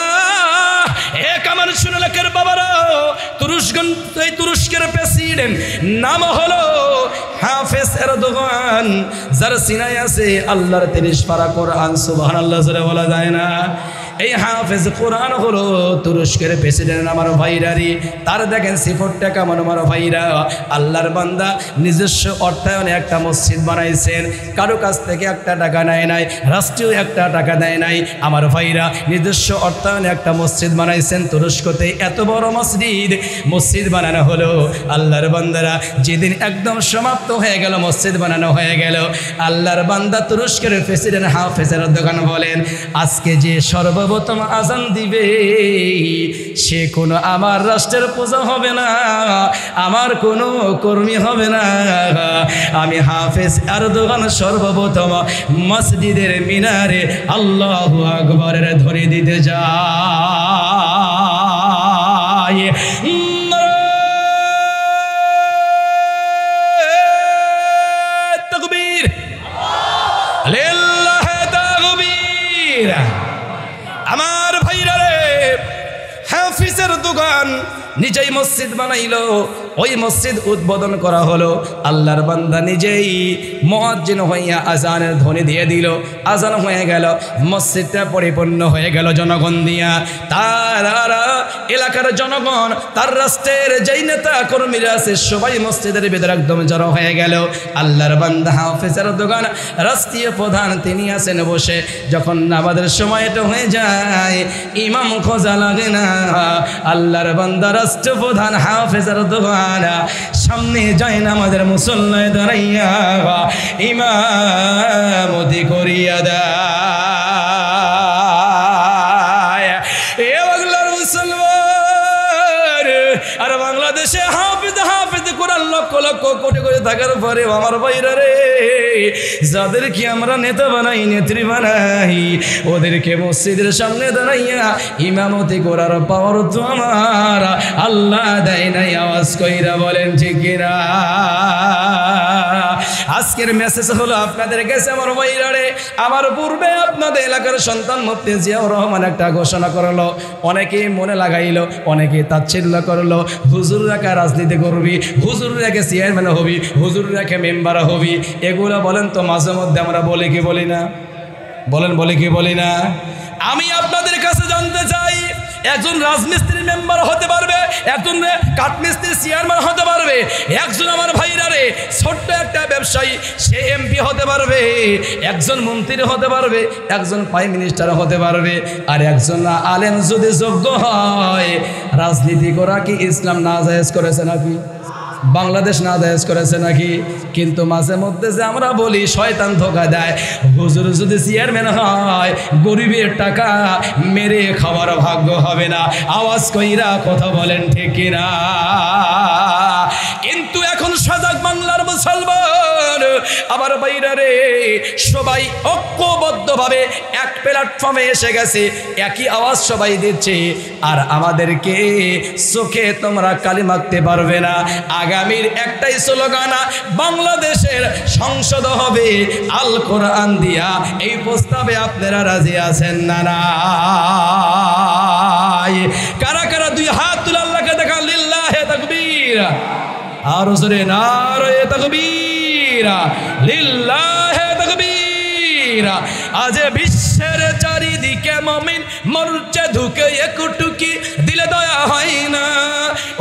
এক আমার সুনালেকের বাবারা, তুরস্কের প্রেসিডেন্ট নাম হলো হাফেজ এরদোগান, যার সিনায় আছে আল্লাহর 30 পারা কোরআন। সুবহানাল্লাহ জোরে বলা যায় না? এই হাফেজ কোরআন হলো তুরস্কের প্রেসিডেন্ট আমার ভাইরারি। তার দেখেন সিফরটা কেমন আমার ভাইরা, আল্লাহর বান্দা নিজস্ব অর্থায়নে একটা মসজিদ বানাইছেন, কারো কাছ থেকে একটা টাকা নেয় নাই, রাষ্ট্রীয় একটা টাকা দেয় নাই। আমার ভাইরা নিজস্ব অর্থায়নে একটা মসজিদ বানাইছেন তুরস্কতে। এত বড় মসজিদ বানানো হলো, আল্লাহর বান্দারা যেদিন একদম সমাপ্ত হয়ে গেল, মসজিদ বানানো হয়ে গেল, আল্লাহর বান্দা তুরস্কের প্রেসিডেন্ট হাফেজ এরদোগান বলেন, আজকে যে সর্বপ্রথম আজান দিবে সে কোনো আমার রাষ্ট্রের পূজা হবে না, আমার কোনো কর্মী হবে না, আমি হাফেজ এরদোগান সর্বপ্রথম মসজিদের মিনারে আল্লাহু আকবরের ধরে দিতে যায়। তাকবীর, লিল্লাহি তাকবীর। আমার ভাইরা রে, হাফিজের দোকান নিজেই মসজিদ বানাইলো, ওই মসজিদ উদ্বোধন করা হলো। আল্লাহর বান্দা নিজেই মুয়াজ্জিন হইয়া আজানের ধ্বনি দিয়ে দিল, আজান হয়ে গেল, মসজিদটা পরিপূর্ণ হয়ে গেল জনগণ দিয়া। তার এলাকার জনগণ, তার রাষ্ট্রের যেই নেতা কর্মীরা আছে সবাই মসজিদের ভিতরে একদম জড়ো হয়ে গেল। আল্লাহর বান্দা হাফেজের দোকান রাষ্ট্রীয় প্রধান তিনি আছেন বসে। যখন নামাজের সময়টা হয়ে যায়, ইমাম খোঁজা লাগে না, আল্লাহর বান্দা রাষ্ট্রপ্রধান হাফেজের দোকান সামনে যায় না, আমাদের মুসল্লায় দাঁড়াইয়া ইমামতি করিয়া দেয়। এ বাংলার মুসলমান আর বাংলাদেশে হাফেজ কোরআন লক্ষ লক্ষ কোটি কোটি থাকার পরে আমার ভাইরা রে, যাদেরকে আমরা নেতা বানাই, নেত্রী বানাই, ওদেরকে মসজিদের সামনে দাঁড়াইয়া ইমামতি করার পাওয়ার তো আমার আল্লাহ দেয় নাই। আওয়াজ কইরা বলেন ঠিক কিনা? আজকের মেসেজ হলো আপনাদের কাছে আমার ভাইরা রে, আমার পূর্বে আপনাদের এলাকার সন্তান মুফতি জিয়াউর রহমান একটা ঘোষণা করলো, অনেকেই মনে লাগাইলো, অনেকেই তাচ্ছিল্য করলো, হুজুর রেখে রাজনীতি করবি, হুজুর রেখে চেয়ারম্যান হবি, হুজুর রেখে মেম্বার হবি। এগুলো বলেন তো মাঝে মধ্যে আমরা বলি কি বলি না? বলেন, বলি কি বলি না? আমি আপনাদের কাছে জানতে চাই, একজন রাজমিস্ত্রি মেম্বার হতে পারবে, একজন কাঠমিস্ত্রি চেয়ারম্যান হতে পারবে, একজন আমার ভাইরা রে ছোট্ট একটা ব্যবসায়ী সে এমপি হতে পারবে, একজন মন্ত্রী হতে পারবে, একজন প্রাইম মিনিস্টার হতে পারবে, আর একজন আলেম যদি যোগ্য হয়, রাজনীতি করা কি ইসলাম নাজায়েজ করেছে নাকি? বাংলাদেশ নাজায়েজ করেছে নাকি? কিন্তু মাঝে মধ্যে যে আমরা বলি শয়তান ধোঁকা দেয়, হুজুর যদি চেয়ারম্যান হয় গরিবের টাকা মেরে খাওয়ার ভাগ্য হবে না। আওয়াজ কইরা কথা বলেন ঠিক কিনা? কিন্তু এখন সজাগ বাংলার মুসলমান আমার বাইরা রে, সবাই ঐক্যবদ্ধভাবে এক প্ল্যাটফর্মে এসে গেছে, একই আওয়াজ সবাই দিচ্ছে। আর আমাদেরকে চোখে তোমরা কালি মাখতে পারবে না। আগামীর একটাই স্লোগান, বাংলাদেশের সংসদ হবে আল কোরআন দিয়া। এই প্রস্তাবে আপনারা রাজি আছেন না? না কারা কারা দুই হাত তুলে আল্লাহকে দেখা, লিল্লাহি তাকবীর। আর জোরে নারে তাকবীর, লিল্লাহি তাকবীর। ভাইরা আজ বিশ্বের চারিদিকে মুমিন মরছে ধুকে একটুকি দিলে দয়া হয় না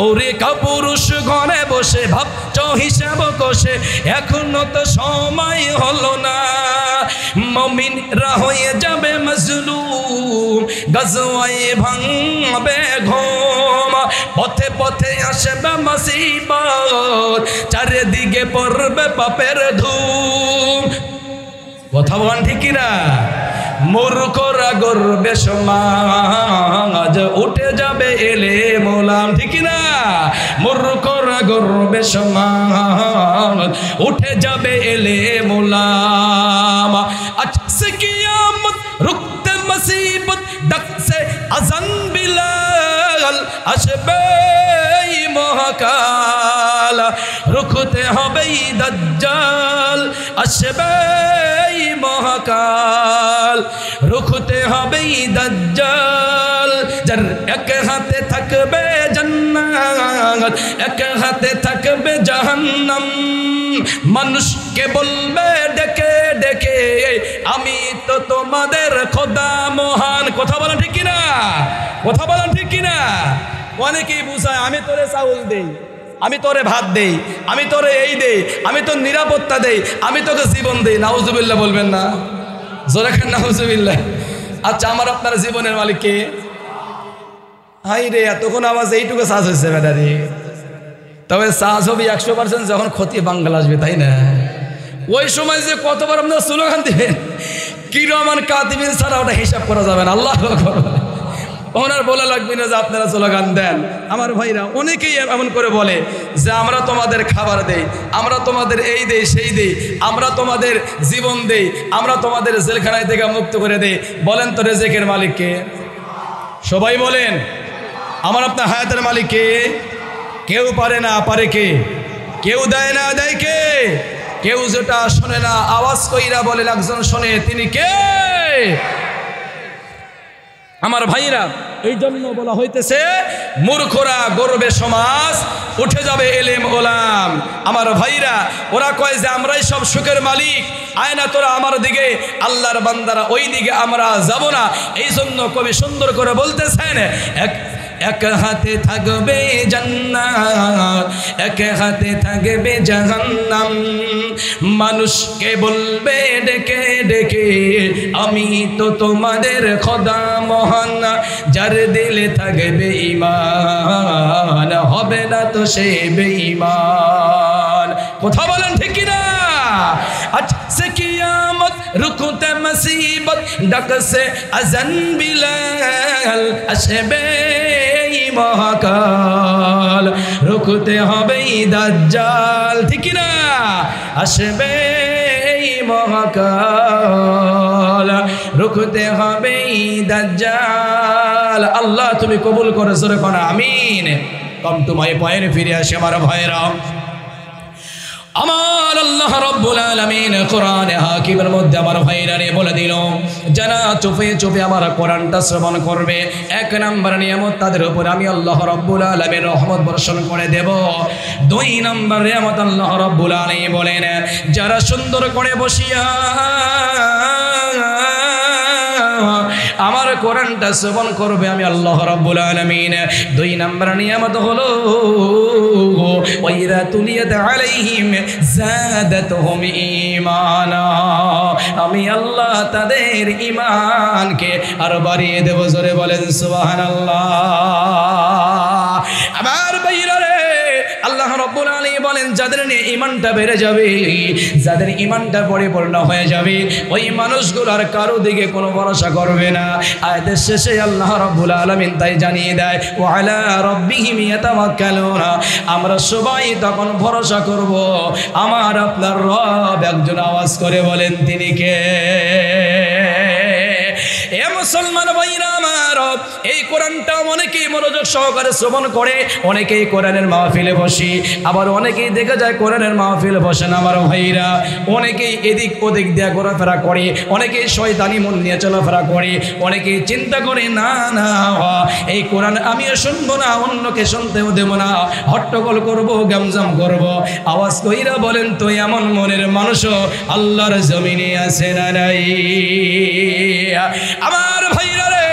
ওরে কাপুরুষ ঘরে বসে ভাবছ হিসাব কষে এখনো তো সময় হলো না মুমিনরা হয়ে যাবে মজলুম গজওয়ায়ে ভাঙবে ঘুম পথে পথে আসবে মুসিবত চারিদিকে পড়বে পাপের ধূম কথা বলেন ঠিক কিনা মূর্খরা গর্বে সমাজ উঠে যাবে এলে মোলাম ঠিক কিনা মূর্খরা গর্বে সমাজ উঠে যাবে এলে মোলাম আজকে কিয়ামত রুখতে মুসিবত ডাকছে আজান বিলাল আসবে মহাকাল রুখতে হবে দাজ্জাল আসবে মহাকাল রুখতে হবে দাজ্জাল যার এক হাতে থাকবে জান্নাত এক হাতে থাকবে জাহান্নাম মানুষকে বলবে ডেকে ডেকে আমি তো তোমাদের খোদা মহান কথা বলেন ঠিক কিনা কথা বলেন ঠিক কিনা অনেকেই বুঝায় আমি তোরে চাউল দেই আমি তোরে ভাত দেই আমি তোরে এই দেই আমি তোর নিরাপত্তা দেই আমি তোকে জীবন দেই নাউজুবিল্লাহ বলবেন না জোরে খান নাউজুবিল্লাহ আচ্ছা আমার আপনার জীবনের মালিক কে হাই রে এতক্ষণ আওয়াজ এইটুকু চার্জ হয়েছে ব্যাটারি তবে চার্জ হবে 100% যখন ক্ষতি বাঙ্গাল আসবে তাই না ওই সময় যে কতবার আপনার স্লোগান দিবেন কি রহমান কাতিবিন ছাড়া ওটা হিসাব করা যাবে না আল্লাহ আকবার ওনার বলা লাগবে না যে আপনারা স্লোগান দেন আমার ভাইরা অনেকেই এমন করে বলে যে আমরা তোমাদের খাবার দেই আমরা তোমাদের এই দেই সেই দেই আমরা তোমাদের জীবন দেই আমরা তোমাদের জেলখানায় থেকে মুক্ত করে দেই বলেন তো রেজেকের মালিক কে সবাই বলেন আমার আপনার হায়াতের মালিক কে কেউ পারে না পারে কে কেউ দেয় না দেয় কে কেউ যেটা শোনে না আওয়াজ কইরা বলেন একজন শোনে তিনি কে আমার ভাইরা এই জন্য বলা হইতেছে মূর্খরা গর্বে সমাজ উঠে যাবে এলেম ওলাম আমার ভাইরা ওরা কয় যে আমরাই সব সুখের মালিক আয়না তোরা আমার দিকে আল্লাহর বান্দারা ওই দিকে আমরা যাব না এই জন্য কবি সুন্দর করে বলতেছেন এক হাতে থাকবে জান্নাত এক হাতে থাকবে জাহান্নাম মানুষকে বলবে ডেকে ডেকে আমি তো তোমাদের খোদা মহান যার দিলে থাকবে ঈমান হবে না তো সে বেঈমান কথা বলেন ঠিক কি না আজকে কিয়ামত রুকুতে মুসিবত ডাকছে আজান বিলাল আসবে মহাকাল রুখতে হবে দাজ্জাল ঠিক না আসবে মহাকাল রুখতে হবে দাজ্জাল আল্লাহ তুমি কবুল করে জোরে কোন আমিন কম টু মাই পয়েন্ট ফিরে আসে আমার ভাইরা আমার আল্লাহ রাব্বুল আলামিন কোরআনে হাকিমের মধ্যে আমার ভাইরারে বলে দিল যারা চুপে চুপে আমার কোরআনটা শ্রবণ করবে এক নাম্বার নিয়ামত তাদের উপর আমি আল্লাহ রাব্বুল আলামিন রহমত বর্ষণ করে দেব দুই নাম্বার নিয়ামত আল্লাহ রাব্বুল আলামিন বলেন যারা সুন্দর করে বসিয়া আমার কোরআনটা শ্রবণ করবে আমি আল্লাহ রাব্বুল আলামিন দুই নাম্বার নিয়ামত হলো ওয়াইরা তুলিয়াত আলাইহিম যাদাতুহুম ঈমানা আমি আল্লাহ তাদের ঈমানকে আরো বাড়িয়ে দেব জোরে বলেন সুবহানাল্লাহ আমার ভাইরা রে আল্লাহ রাব্বুল আলামিন বলেন যাদের ঈমানটা বেড়ে যাবে যাদের ঈমানটা পরিপূর্ণ হয়ে যাবে ওই মানুষগুলো আর কারো দিকে কোনো ভরসা করবে না আয়াতের শেষে আল্লাহ রাব্বুল আলামিন তাই জানিয়ে দেয় ওয়া আলা রাব্বিহিম ইয়াতাওয়াক্কালুনা আমরা সবাই তখন ভরসা করব আমার আপনার রব একজন আওয়াজ করে বলেন তিনি কে এ মুসলমান ভাইরা আমার এই কোরআনটা অনেকেই মনোযোগ সহকারে শ্রবণ করে, অনেকেই কোরআনের মাহফিলে বসে, আবার অনেকেই দেখা যায় কোরআনের মাহফিলে বসে না আমার ভাইরা। অনেকেই এদিক ওদিক দিয়ে ঘোরাফেরা করে, অনেকেই শয়তানি মন নিয়ে চলাফেরা করে, অনেকেই চিন্তা করে না না এই কোরআন আমিও শুনবো না, অন্যকে শুনতেও দেব না, হট্টগোল করব, গামজাম করব। আওয়াজ কইরা বলেন তো এমন মনের মানুষও আল্লাহর জমিনে আছে না নাই? আমার ভাইরা রে,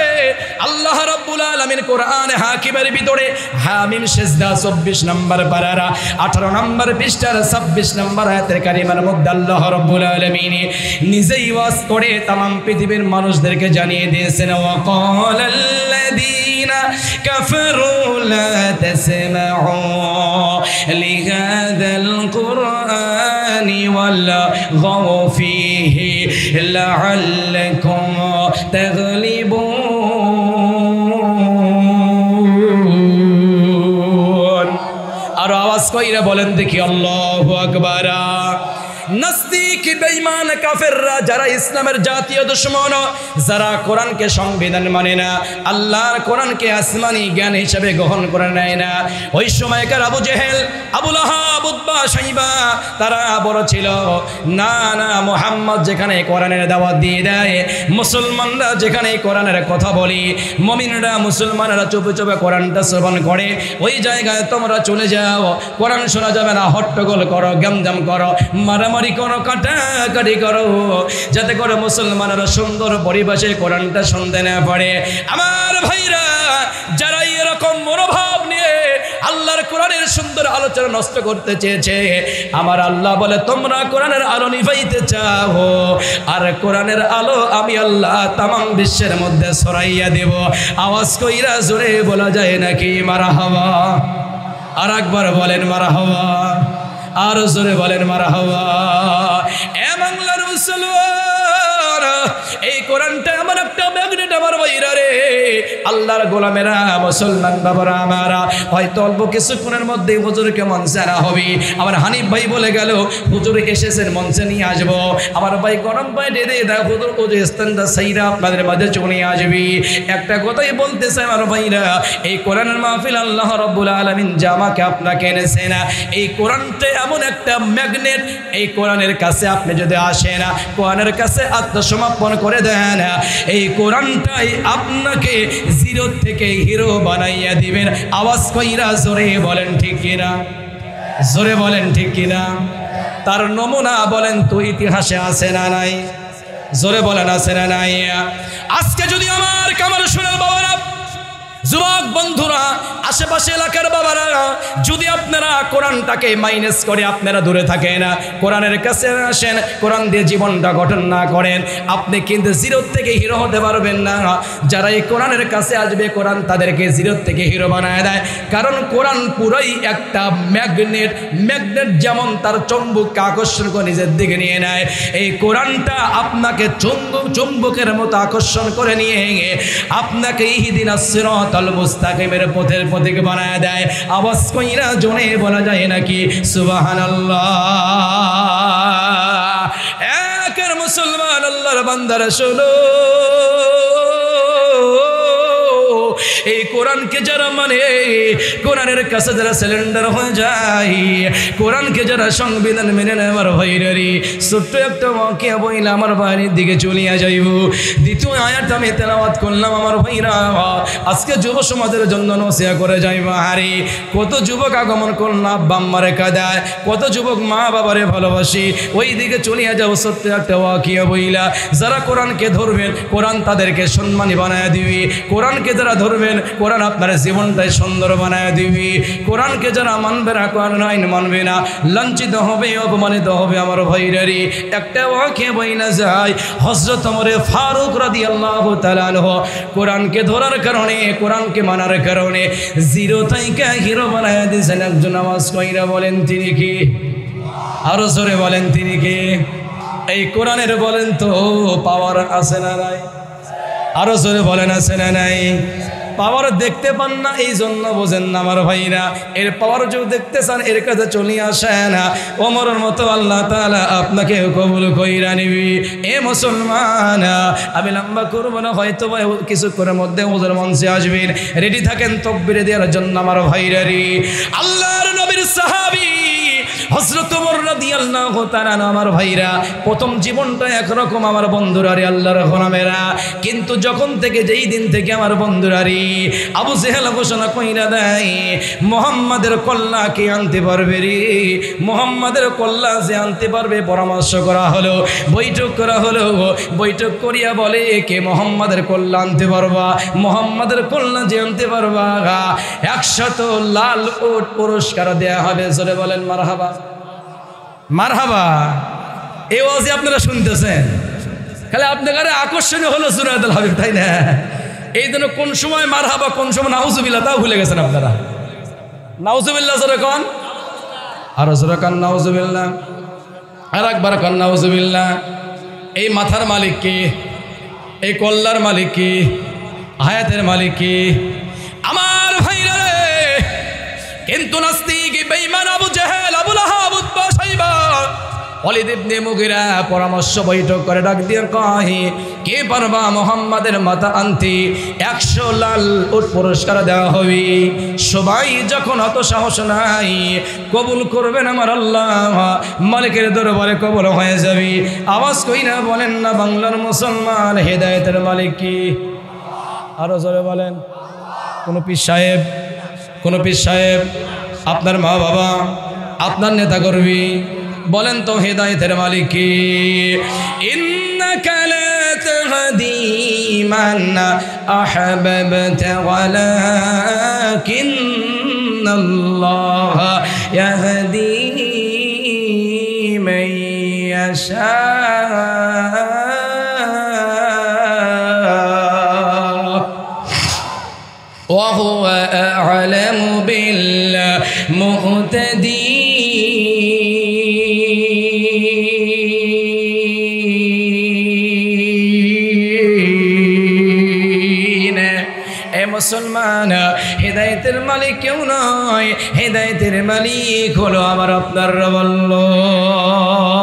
আল্লাহ রাব্বুল আলামিন কোরআনে হাকিমের ভিতরে হামিম সিজদা 24 নম্বর পারারা 18 নম্বর পৃষ্ঠার 26 নম্বর আয়াতের কারিমার মধ্যে আল্লাহ রাব্বুল আলামিন নিজেই ওয়াজ করে तमाम পৃথিবীর মানুষদেরকে জানিয়ে দিয়েছেন, ওয়া ক্বালাল্লাযীনা কাফারু লা তাসমাউ লিহাযাল কুরআনি ওয়ালগাউ ফীহি লাআল্লাকুম তাগলিবুন। আর আওয়াজ কইরা বলেন দেখি আল্লাহু আকবার। নাস্তিক বেঈমান কাফেররা, যারা ইসলামের জাতীয় দুশমন, যারা কোরআনকে সংবিধান মানে না, আল্লাহর কোরআনকে আসমানি জ্ঞান হিসেবে গ্রহণ করে নেয় না, ওই সময়কার আবু জেহেল, আবু লাহাব, উতবা, শাইবা, তারা বড় ছিল না না মুহাম্মদ যেখানে কোরআনের দাওয়াত দিয়ে দেয়, মুসলমানরা যেখানে কোরআনের কথা বলি, মুমিনরা মুসলমানরা চুপে চুপে কোরআনটা শ্রবণ করে, ওই জায়গায় তোমরা চলে যাও, কোরআন শোনা যাবে না, হট্টগোল করো, গামজাম করো, মারামারি করো, কাটাকাটি করো, যাতে করে মুসলমানরা সুন্দর পরিবেশে কোরআনটা শুনতে না পারে। আমার ভাইরা, যারা এরকম মনোভাব নিয়ে আল্লাহর কোরআনের সুন্দর আলোচনা নষ্ট করতে চেয়েছে, আমার আল্লাহ বলে তোমরা কোরআনের আলো নিভাইতে চাও, আর কোরআনের আলো আমি আল্লাহ তামাম বিশ্বের মধ্যে ছড়াইয়া দেব। আওয়াজ কইরা জোরে বলা যায় নাকি মারহাবা? আর একবার বলেন মারহাবা, আর জোরে বলেন মারহাবা। এ বাংলার মুসলমান, এই কোরআনটা আমার একটা ম্যাগনেট আমার ভাইরা রে, আল্লাহর গোলামেরা, মুসলমান বাবারা আমারা, হয়তো অল্প কিছুক্ষণের মধ্যেই হুজুরকে মঞ্চে আনা হবে। আমার হানিফ ভাই বলে গেল হুজুর এসেছেন, মঞ্চে নিয়ে আসবো। আমার ভাই গরম ভাই ডেরে দেয় হুজুর ওই স্থানটা সাইরা আপনাদের মাঝে চলে আসবি। একটা কথাই বলতে চাই আমার ভাইরা, এই কোরআনের মাহফিল আল্লাহ রাব্বুল আলামিন যে আমাকে আপনাকে এনেছে না, এই কোরআনটা এমন একটা ম্যাগনেট, এই কোরআনের কাছে আপনি যদি আসেন, কোরআনের কাছে আত্মসমর্পণ করে দেন, এই কোরআনটাই আপনাকে জিরো থেকে হিরো বানাইয়া দিবেন। আওয়াজ কইরা জোরে বলেন ঠিক কিনা? জোরে বলেন ঠিক কিনা? তার নমুনা বলেন তো ইতিহাসে আছে না নাই? জোরে বলেন আছে না নাই? আজকে যদি আমার কামাল শুনে বাবারা, যুবক বন্ধুরা, আশেপাশে এলাকার বাবারা, যদি আপনারা কোরআনটাকে মাইনাস করে আপনারা দূরে থাকেন, কোরআনের কাছে আসেন, কোরআন দিয়ে জীবনটা গঠন না করেন, আপনি কিন্তু জিরো থেকে হিরো হতে পারবেন না। যারা এই কোরআনের কাছে আসবে, কোরআন তাদেরকে জিরো থেকে হিরো বানায় দেয়। কারণ কোরআন পুরোই একটা ম্যাগনেট, ম্যাগনেট যেমন তার চুম্বককে আকর্ষণ করে নিজের দিকে নিয়ে নেয়, এই কোরআনটা আপনাকে চুম্বকের মতো আকর্ষণ করে নিয়ে আপনাকে ইহদিনাস সিরাতাল মুস্তাকিমের পথের প্রতীক বানায় দেয়। আওয়াজ কইরা জোরে বলা যায় নাকি সুবহানাল্লাহ? একের মুসলমান আল্লাহর বান্দারা শোনো, এই কোরআনকে যারা মানে, কোরআনের কাছে যারা সিলিন্ডার হয়ে যায়, কোরআনকে যারা সংবিধান মেনে নেয়, আমার ভাইরারি ছোট্ট একটা ওয়াকিয়া বইলে আমার বাড়ির দিকে চলিয়া যাইব। দ্বিতীয় আয়াত আমি তেলাওয়াত করলাম আমার ভাইরা, আজকে যুব সমাজের জন্য নসিহত করে যাইবা। হারি কত যুবক আগমন করলাম বাম্মারে কাদায়, কত যুবক মা বাবারে ভালোবাসি, ওই দিকে চলিয়া যাও। সত্য একটা ওয়াকিয়া বইলা, যারা কোরআনকে ধরবেন, কোরআন তাদেরকে সম্মানী বানায় দিবি। কোরআনকে যারা ধরবেন, কোরআন আপনার জীবনটাই সুন্দর বানায় দিবি। কোরআনকে যারা মানবে না, কোরআন আইন মানবে না, লাঞ্ছিত হবে, অপমানিত হবে। আমার ভাইরারি একটা ওয়াকিয়া বইলা যায়, হযরত ওমর ফারুক রাদিয়াল্লাহু তাআলা আনহু কোরআনকে ধরার কারণে, কোরআনকে মানার কারণে জিরো থেকে হিরো বানায় দিয়েছেন। একজন আওয়াজ কইরা বলেন তিনি কি? আরো জোরে বলেন তিনি কি? এই কোরআনের বলেন তো পাওয়ার আছে না নাই? আরো জোরে বলেন আছে না নাই? পাওয়ার দেখতে পান না, এই জন্য বোঝেন না আমার ভাইরা। এর পাওয়ার যদি দেখতে চান এর কাছে চলে আসেন, ওমরের মতো আল্লাহ তাআলা আপনাকে কবুল কইরা নিবি। এ মুসলমান, আমি লম্বা করবো না, হয়তো কিছুক্ষণের মধ্যে ওদের মঞ্চে আসবেন, রেডি থাকেন তকবীর দেওয়ার জন্য আমার ভাইরা রে। আল্লাহর নবীর সাহাবী হযরত ওমর রাদিয়াল্লাহু তাআলা আমার ভাইরা, প্রথম জীবনটা একরকম আমার বন্ধুরা রে, আল্লাহর গোলামেরা। কিন্তু যখন থেকে, যেই দিন থেকে আমার বন্ধুরা রে আবু জেহেল ঘোষণা কইরা দেয় মুহাম্মাদের কল্লা কে আনতে পারবে রে, মুহাম্মাদের কল্লা যে আনতে পারবে, পরামর্শ করা হলো, বৈঠক করা হলো। বৈঠক করিয়া বলে কে মুহাম্মাদের কল্লা আনতে পারবা, মুহাম্মাদের কল্লা যে আনতে পারবা 100 লাল উট পুরস্কার দেয়া হবে। জোরে বলেন মারহাবা, মারহাবা। এই ওয়াজ আপনারা শুনতেছেন, খালি আপনাদের আকর্ষণীয় হলো সুরাতুল হাবিব, তাই না? এই জন্য কোন সময় মারহাবা, কোন সময় নাউজুবিল্লাহ তাও ভুলে গেছেন আপনারা। নাউজুবিল্লাহ জোরে কোন, আরো জোরে কোন নাউজুবিল্লাহ, আর একবার কোন নাউজুবিল্লাহ। এই মাথার মালিক কি? এই কল্লার মালিক কি? হায়াতের মালিক কি? আমার ভাইরা রে, কিন্তু নাস্তিক বেঈমান আবু জেহেল, আবু লাহাব, উতবা, শাইবা, ওয়ালিদ ইবনে মুগিরা পরামর্শ বৈঠক করে ডাক দিয়ে কয় কে পারবা মুহাম্মাদের মাথা আনতে, 100 লাল উট পুরস্কার দেওয়া হবে। সবাই যখন অত সাহস নাই, কবুল করবেন আমার আল্লাহ, মালিকের দরবারে কবুল হয়ে যাবে। আওয়াজ কইরা বলেন না বাংলার মুসলমান, হেদায়েতের মালিক কি? আরো জোরে বলেন। কোন পীর সাহেব, কোন পীর সাহেব, আপনার মা বাবা, আপনার নেতা কর্মী, বলেন তো হেদায়েতের মালিক কি? ইন্নাকা লা তাহদি মান আহবাবতা ওয়ালাকিন্নাল্লাহ ইয়াহদি মান ইয়াশা। وهو أعلم بالمهتدين। এ মুসলমান, হেদায়েতের মালিক কেউ নয়, হেদায়েতের মালিক হলো আমার আপনার রব আল্লাহ।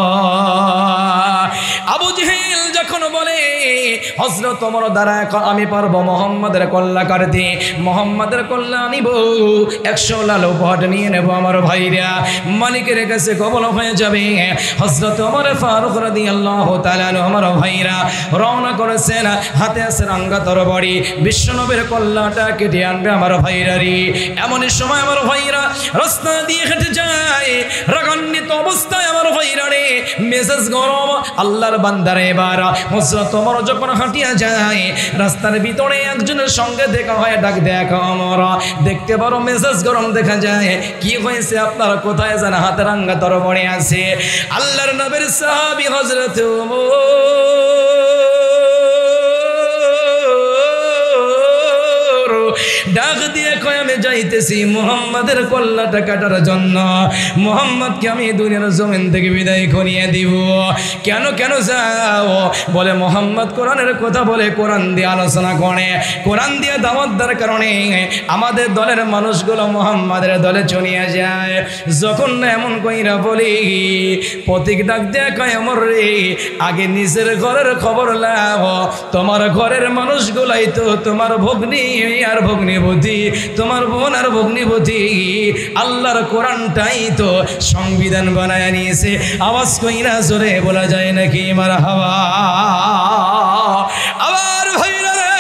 আবু জেহেল যখন বলে হযরত ওমর দ্বারা আমি পারবো মুহাম্মাদের কল্লা কাটতে, মুহাম্মাদের কল্লা আনিব, 100 লাল উপহার নিয়ে নেব, আমার ভাইরা মালিকের কাছে কবল হয়ে যাবে। হযরত ওমর ফারুক রাদিয়াল্লাহু তাআলা আমার ভাইরা রওনা করেছেন, হাতে আছে রাঙ্গা তরবারি, বিশ্বনবীর কল্লাটা কেটে আনবে আমার ভাইরা রে। এমনই সময় আমার ভাইরা রাস্তা দিয়ে হেঁটে যায়, রাগান্বিত অবস্থায় আমার ভাইরা রে, মেজাজ গরম। আল্লাহর বান্দারে এবার হযরত ওমর যখন হাঁটিয়া যায়, রাস্তার ভিতরে একজনের সঙ্গে দেখা হয়, ডাক দেখা ওমর, দেখতে পারো মেজাজ গরম দেখা যায়, কি হয়েছে আপনার? কোথায় যেন হাতে রাঙ্গা তরবারি আছে। আল্লাহর নবীর সাহাবী হযরত ডাক দিয়ে কয় আমি যাইতেছি মুহাম্মাদের কল্লাটা কাটার জন্য, মুহাম্মদকে আমি দুনিয়ার জমিন থেকে বিদায় করিয়ে দিব। কেন কেন যাও? বলে মুহাম্মদ কোরআনের কথা বলে, কোরআন দিয়ে আলোচনা করে, কোরআন দিয়ে দাওয়াত দেওয়ার কারণে আমাদের দলের মানুষগুলো মুহাম্মাদের দলে চলিয়ে যায়। যখন না এমন কইরা বলি, প্রতীক ডাক দিয়ে কয় ওমর রে, আগে নিজের ঘরের খবর লাও, তোমার ঘরের মানুষগুলাই তো তোমার ভগ্নী আর ভগ্নীবতী, তোমার বোন আর ভগ্নীবতী। আল্লাহর কোরআনটাই তো সংবিধান বানায় নিয়েছে। আওয়াজ কইরা জোরে বলা যায় নাকি মারহাবা? আবার ভাইরা রে,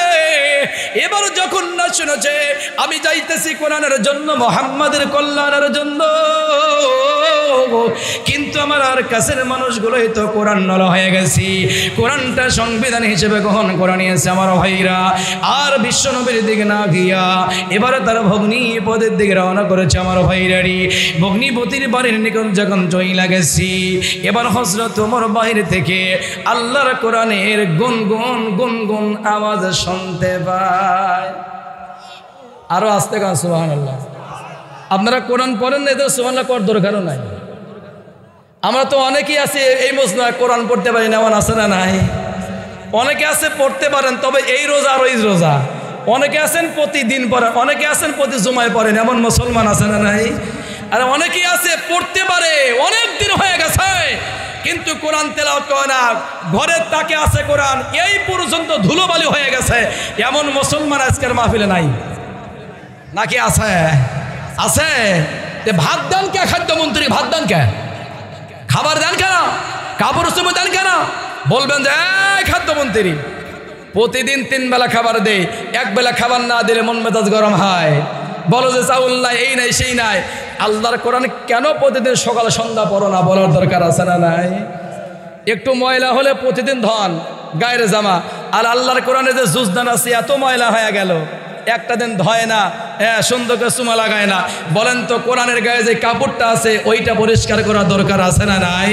এবার যখন না শুনেছে আমি যাইতেছি কোরআনের জন্য, মুহাম্মাদের কল্যাণের জন্য, কিন্তু আমার আর কাছের মানুষগুলোই তো কোরআন নল হয়ে গেছি, কোরআনটা সংবিধান হিসেবে গ্রহণ করে নিয়েছে আমার ভাইরা। আর বিশ্বনবীর দিকে না গিয়া এবারে তার ভগ্নী পদের দিকে রওনা করেছে আমার ভাইরারি। ভগ্নীপতির বাড়ির নিকট যখন চইলা গেছি, এবার হযরত ওমর বাইরে থেকে আল্লাহর কোরআনের গুনগুন গুনগুন আওয়াজ শুনতে পায়। আরো আস্তে গান সুবহানাল্লাহ। আপনারা কোরআন পড়েন না, এদের সুবহানাল্লাহ করার দরকারও নাই। আমরা তো অনেকেই আছে এই মজলিসে কোরআন পড়তে পারি না, এমন আছে না নাই? অনেকে আছে পড়তে পারেন, তবে এই রোজা আর ওই রোজা, অনেকে আছেন প্রতিদিন পড়েন, অনেকে আছেন প্রতি জুমায় পড়েন, এমন মুসলমান আছে না নাই? আর অনেকেই আছে পড়তে পারে, অনেক দিন হয়ে গেছে কিন্তু কোরআন তেলাওয়াত করে না, ঘরের তাকে আছে কোরআন এই পর্যন্ত ধুলোবালি হয়ে গেছে, এমন মুসলমান আজকের মাহফিলে নাই নাকি? আছে আছে। ভাত দেন কে? খাদ্যমন্ত্রী ভাত দেন কে? খাবার দেন কেন? কাপড় চোপড় দেন কেন? বলবেন যে খাদ্যমন্ত্রী প্রতিদিন 3 বেলা খাবার দেয়, 1 বেলা খাবার না দিলে মন মেজাজ গরম হয়, বলো যে চাউল নাই, এই নাই সেই নাই। আল্লাহর কোরআন কেন প্রতিদিন সকাল সন্ধ্যা পড়ো না? বলার দরকার আছে না নাই? একটু ময়লা হলে প্রতিদিন ধন গায়ের জামা, আর আল্লাহর কোরআনে যে জুজদান আছে এত ময়লা হয়ে গেল, একটা দিন ধয় না, হ্যাঁ সুন্দর করে চুমা লাগায় না। বলেন তো কোরআনের গায়ে যে কাপড়টা আছে ওইটা পরিষ্কার করার দরকার আছে না নাই?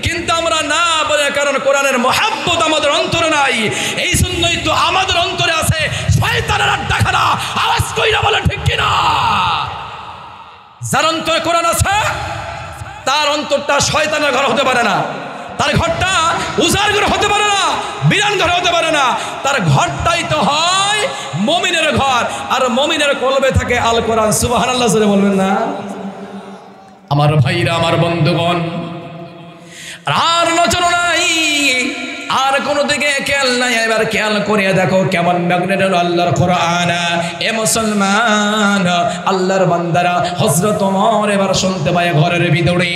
কিন্তু আমরা না বলে, কারণ কোরআনের মহাব্বত আমাদের অন্তরে নাই। এই জন্যই তো আমাদের অন্তরে আছে শয়তানের আড্ডাখানা। আওয়াজ কইরা বলে ঠিক কিনা? যার অন্তরে কোরআন আছে তার অন্তরটা শয়তানের ঘর হতে পারে না, তার ঘরটা উজার ঘর হতে পারে না, বিরান ঘর হতে পারে না। তার ঘরটাই তো হয় মুমিনের ঘর, আর মুমিনের কলবে থাকে আল কোরআন। সুবহানাল্লাহ জোরে বলবেন না? আমার ভাইরা, আমার বন্ধুগণ, আর নজর নাই, আর কোনো দিকে খেয়াল নাই। এবার খেয়াল করিয়া দেখো কেমন ম্যাগনেট হলো আল্লাহর কোরআন। এ মুসলমান, আল্লাহর বান্দারা, হযরত ওমর এবার শুনতে পায় ঘরের ভিতরে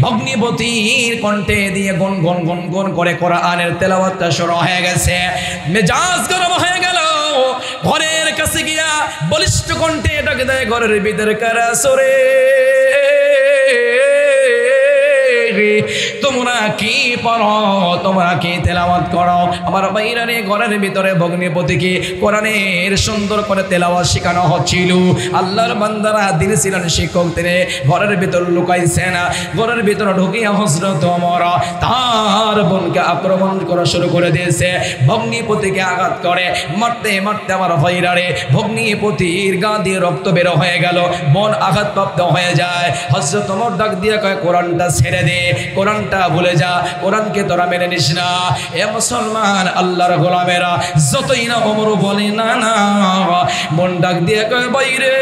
ভগ্নিপতির কণ্ঠে দিয়ে গন গন গন গন করে কোরআনের তেলাওয়াতটা শুরু হয়ে গেছে। মেজাজ গরম হয়ে গেল, ঘরের কাছে গিয়া বলিষ্ঠ কণ্ঠে ডাকে দেয় ঘরের ভিতরে কারা সরে, তোমরা কি পড়ো, তোমরা কি তেলাওয়াত করো? আমার ভাইরা রে, ঘরের ভিতরে ভগ্নিপতিকে কোরআনের সুন্দর করে তেলাওয়াত শেখানো হচ্ছিল। আল্লাহর বান্দারা দিনে ছিলেন শিক্ষক, তিনি ঘরের ভিতর লুকাইছেন। ঘরের ভিতরে ঢুকিয়া হযরত ওমর তার বোনকে আক্রমণ করা শুরু করে দিয়েছে। ভগ্নিপতিকে আঘাত করে মারতে মারতে আমার ভাইরা রে, ভগ্নিপতির গা দিয়ে রক্ত বের হয়ে গেল, বোন আঘাতপ্রাপ্ত হয়ে যায়। হযরত ওমর ডাক দিয়ে কয় কোরআনটা ছেড়ে দে, কোরআনটা ভুলে যা, কোরআনকে তোরা মেনে নিস না। এ মুসলমান, আল্লাহর গোলামেরা, যতই না ওমর বলে না না, মন ডাক দিয়ে কয় বাইরে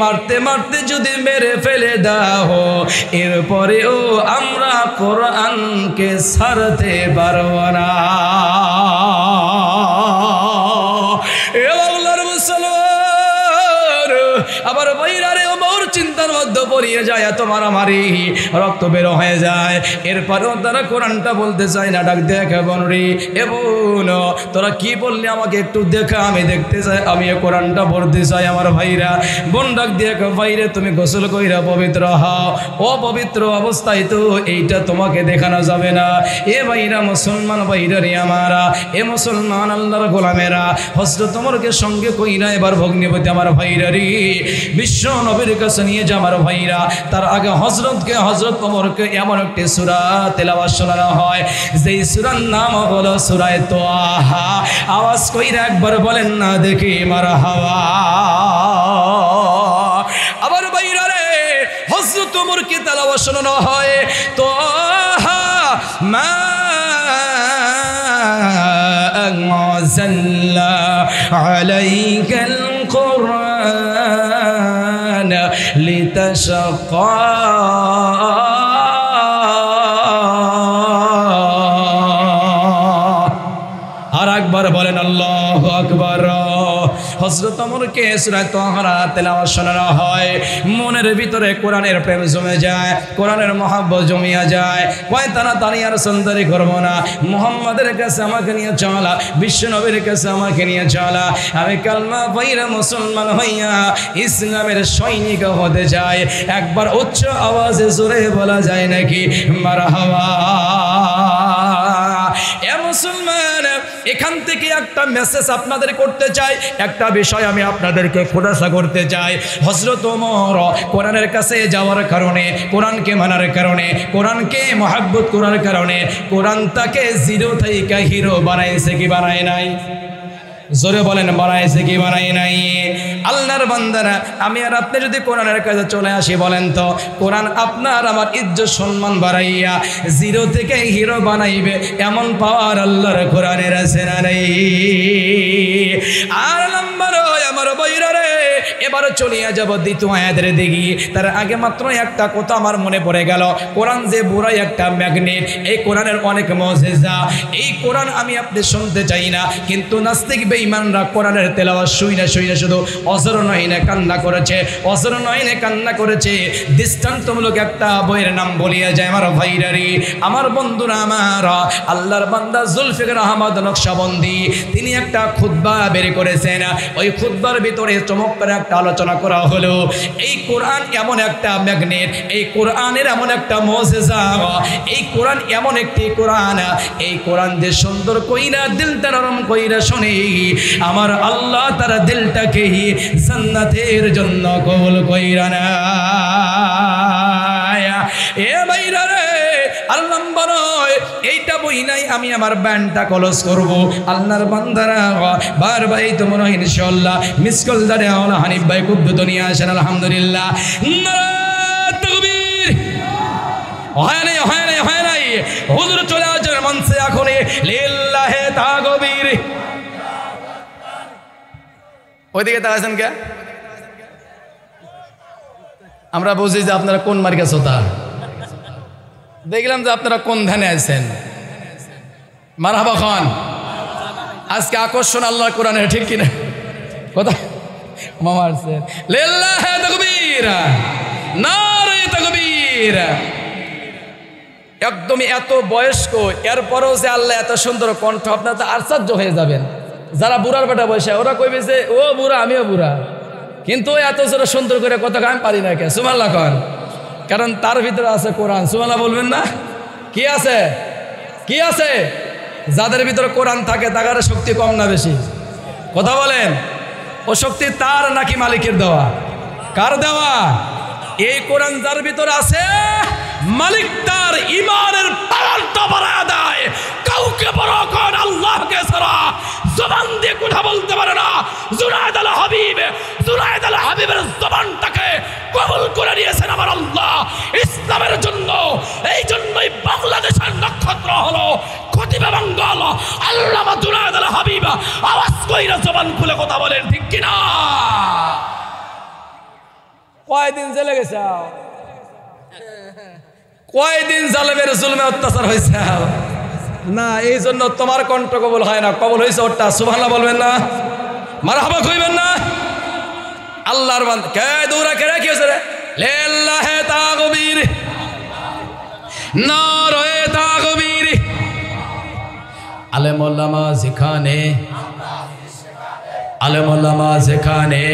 মারতে মারতে যদি মেরে ফেলে দাও, এরপরেও আমরা কোরআনকে ছাড়তে পারব না। আবার বৈরারে ওমর চিন্তার মধ্যে পড়িয়ে যায়, এত মারামারি, রক্ত বের হয়ে যায়। এরপরেও তারা কোরআনটা বলতে চায় না। ডাক দেখে বোন রে, এ বোন তোরা কি বললি আমাকে একটু দেখা, আমি দেখতে চাই, আমি কোরআনটা পড়তে চাই। আমার ভাইরা, বোন ডাক দেখে ভাইরে তুমি গোসল কইরা পবিত্র হও, অপবিত্র অবস্থায় তো এইটা তোমাকে দেখানো যাবে না। এ ভাইরা, মুসলমান ভাইরা রে আমারা, এ মুসলমান আল্লাহর গোলামেরা, হযরত ওমরকে সঙ্গে কইরা এবার ভগ্নিপতি আমার ভাইরা রে বিশ্ব নবীর কাছে নিয়ে যা। আমার ভাইরা, তার আগে হযরত ওমরকে এমন একটি সূরা তেলাওয়াত শোনানো হয় যেই সূরার নাম হলো সূরা তাহা। আওয়াজ কইরা একবার বলেন না দেখি মারহাবা। আবার ভাইরা রে, হযরত ওমরকে তেলাওয়াত শোনানো হয় তাহা মা আনজালনা আলাইকাল কুরআন লিতাশকা। আর একবার বলেন আল্লাহু আকবার। হযরত ওমরকে সূরা তাহা তেলাওয়াত শোনানো হয়, মনের ভিতরে কোরআনের প্রেম জমে যায়, কোরআনের মহব্বত জমিয়া যায়। কয় তাড়াতাড়ি আর সুন্দরী করবো না, মুহাম্মাদের কাছে আমাকে নিয়ে চলা, বিশ্ব নবীর কাছে আমাকে নিয়ে চলা। আমি কালমা পড়িয়া মুসলমান হইয়া ইসলামের সৈনিক হতে চাই। একবার উচ্চ আওয়াজে জোরে বলা যায় নাকি মারহাবা। এ মুসলমান, এখান থেকে একটা মেসেজ আপনাদের করতে চাই, একটা বিষয় আমি আপনাদেরকে খোলাসা করতে চাই। হযরত ওমর কোরআনের কাছে যাওয়ার কারণে, কোরআনকে মানার কারণে, কোরআনকে মহব্বত করার কারণে কোরআন তাকে জিরো থেকে হিরো বানাইছে কি বানায় নাই? জোরে বলেন বানাইছে কি বানাই নাই? আল্লাহর বান্দারা, আমি আর আপনি যদি কোরআনের কাছে চলে আসি, বলেন তো কোরআন আপনার আমার ইজ্জত সম্মান বাড়াইয়া জিরো থেকে হিরো বানাইবে এমন পাওয়ার আল্লাহর কোরআনের আছে না নাই? আর নাম্বার আমার বইরা রে, এবার চলিয়া যাব দ্বিতীয় আয়াতের দিকে। তার আগে মাত্র একটা কথা আমার মনে পড়ে গেল। কোরআন যে বুড়াই একটা ম্যাগনেট, এই কোরআনের অনেক মুজিজা। এই কোরআন আমি আপনি শুনতে চাই না, কিন্তু নাস্তিক বেঈমানরা কোরআনের তেলাওয়াত শুইনা শুইনা শুধু অজর নয়নে কান্না করেছে, অজর নয়নে কান্না করেছে। দৃষ্টান্তমূলক একটা বইয়ের নাম বলিয়া যায় আমার ভাইরারি, আমার বন্ধুরা, আমার আল্লাহর বান্দা জুলফিকার আহমদ নকশবন্দি, তিনি একটা খুতবা বের করেছেন। ওই খুতবার ভিতরে চমৎকার একটা আলোচনা করা হলো। এই কোরআন এমন একটা ম্যাগনেট, এই কোরআনের এমন একটা মুজিজা, এই কোরআন এমন একটি কোরআন, এই কোরআন যে সুন্দর কইরা দিলটা নরম কইরা শুনে, আমার আল্লাহ তার দিলটাকে জান্নাতের জন্য কবুল কইরা না। এ ভাইরা রে, আল্লাহ বড় এইটা বই নাই, আমি আমার ব্যান্ডটা কলস করব। আল্লাহর বান্দারা বার ভাই তো মনে হয় ইনশাআল্লাহ মিস কল দাঁড়ে হানিফ ভাই খুব দ্রুত নিয়ে আসেন। আলহামদুলিল্লাহ, তাকবীর। হয় নাই, হয় নাই, হয় নাই, হুজুর চলে আসেন মঞ্চে এখনই। লিল্লাহে তাকবীর। ওইদিকে তাকাছেন কে? আমরা বুঝি যে আপনারা কোন মার্কা শ্রোতা, দেখলাম যে আপনারা কোন ধ্যানে আছেন। মারহাবা খান। আজকে আকর্ষণ আল্লাহর কোরআনের, ঠিক কিনা কথা মামা আসছে। লিল্লাহে তাকবীর, নারে তাকবীর। একদমই এত বয়স্ক, এরপরেও যে আল্লাহ এত সুন্দর কণ্ঠ, আপনারা তো আশ্চর্য হয়ে যাবেন। যারা বুড়ার বেটা বসে ওরা কইবে যে ও বুড়া, আমিও বুড়া, কিন্তু এত জোরে সুন্দর করে কথা আমি পারি না। কে সুবহানাল্লাহ কন? কারণ তার ভিতরে আছে কোরআন। সুবহানাল্লাহ বলবেন না? কি আছে? কি আছে? যাদের ভিতরে কোরআন থাকে তাদের শক্তি কম না বেশি? কথা বলেন। ও শক্তি তার নাকি মালিকের দেওয়া? কার দেওয়া? এই কোরআন যার ভিতরে আছে, মালিক তার ইমানের পাওয়ারটা বাড়ায় দেয়। কাউকে বড় কর আল্লাহকে ছাড়া জবান দিয়ে কথা বলতে পারে না। জুনায়েদ আল হাবিব, জুনায়েদ আল হাবিবের জবানটাকে কবুল করে নিয়েছেন আমার আল্লাহ ইসলামের জন্য। এই জন্যই বাংলাদেশের নক্ষত্র হলো খতিবে বাঙ্গাল আল্লামা জুনায়েদ আল হাবিব। আওয়াজ কইরা জবান খুলে কথা বলেন, ঠিক কিনা? কয়দিন জেলে গেছে? কয়দিন জালেমের জুলমে অত্যাচার হয়েছে না? এই জন্য তোমার কণ্ঠ কবুল হয় না, কবুল হয়েছে ওটা। সুবহানাল্লাহ বলবেন না? মারহাবা কইবেন না? আল্লাহর বান্দা কে দৌড়া কে কি হয়েছে রে? লিল্লাহে তাকবীর, নারে তাকবীর। আলেম ওলামা যেখানে, আলেম ওলামা যেখানে,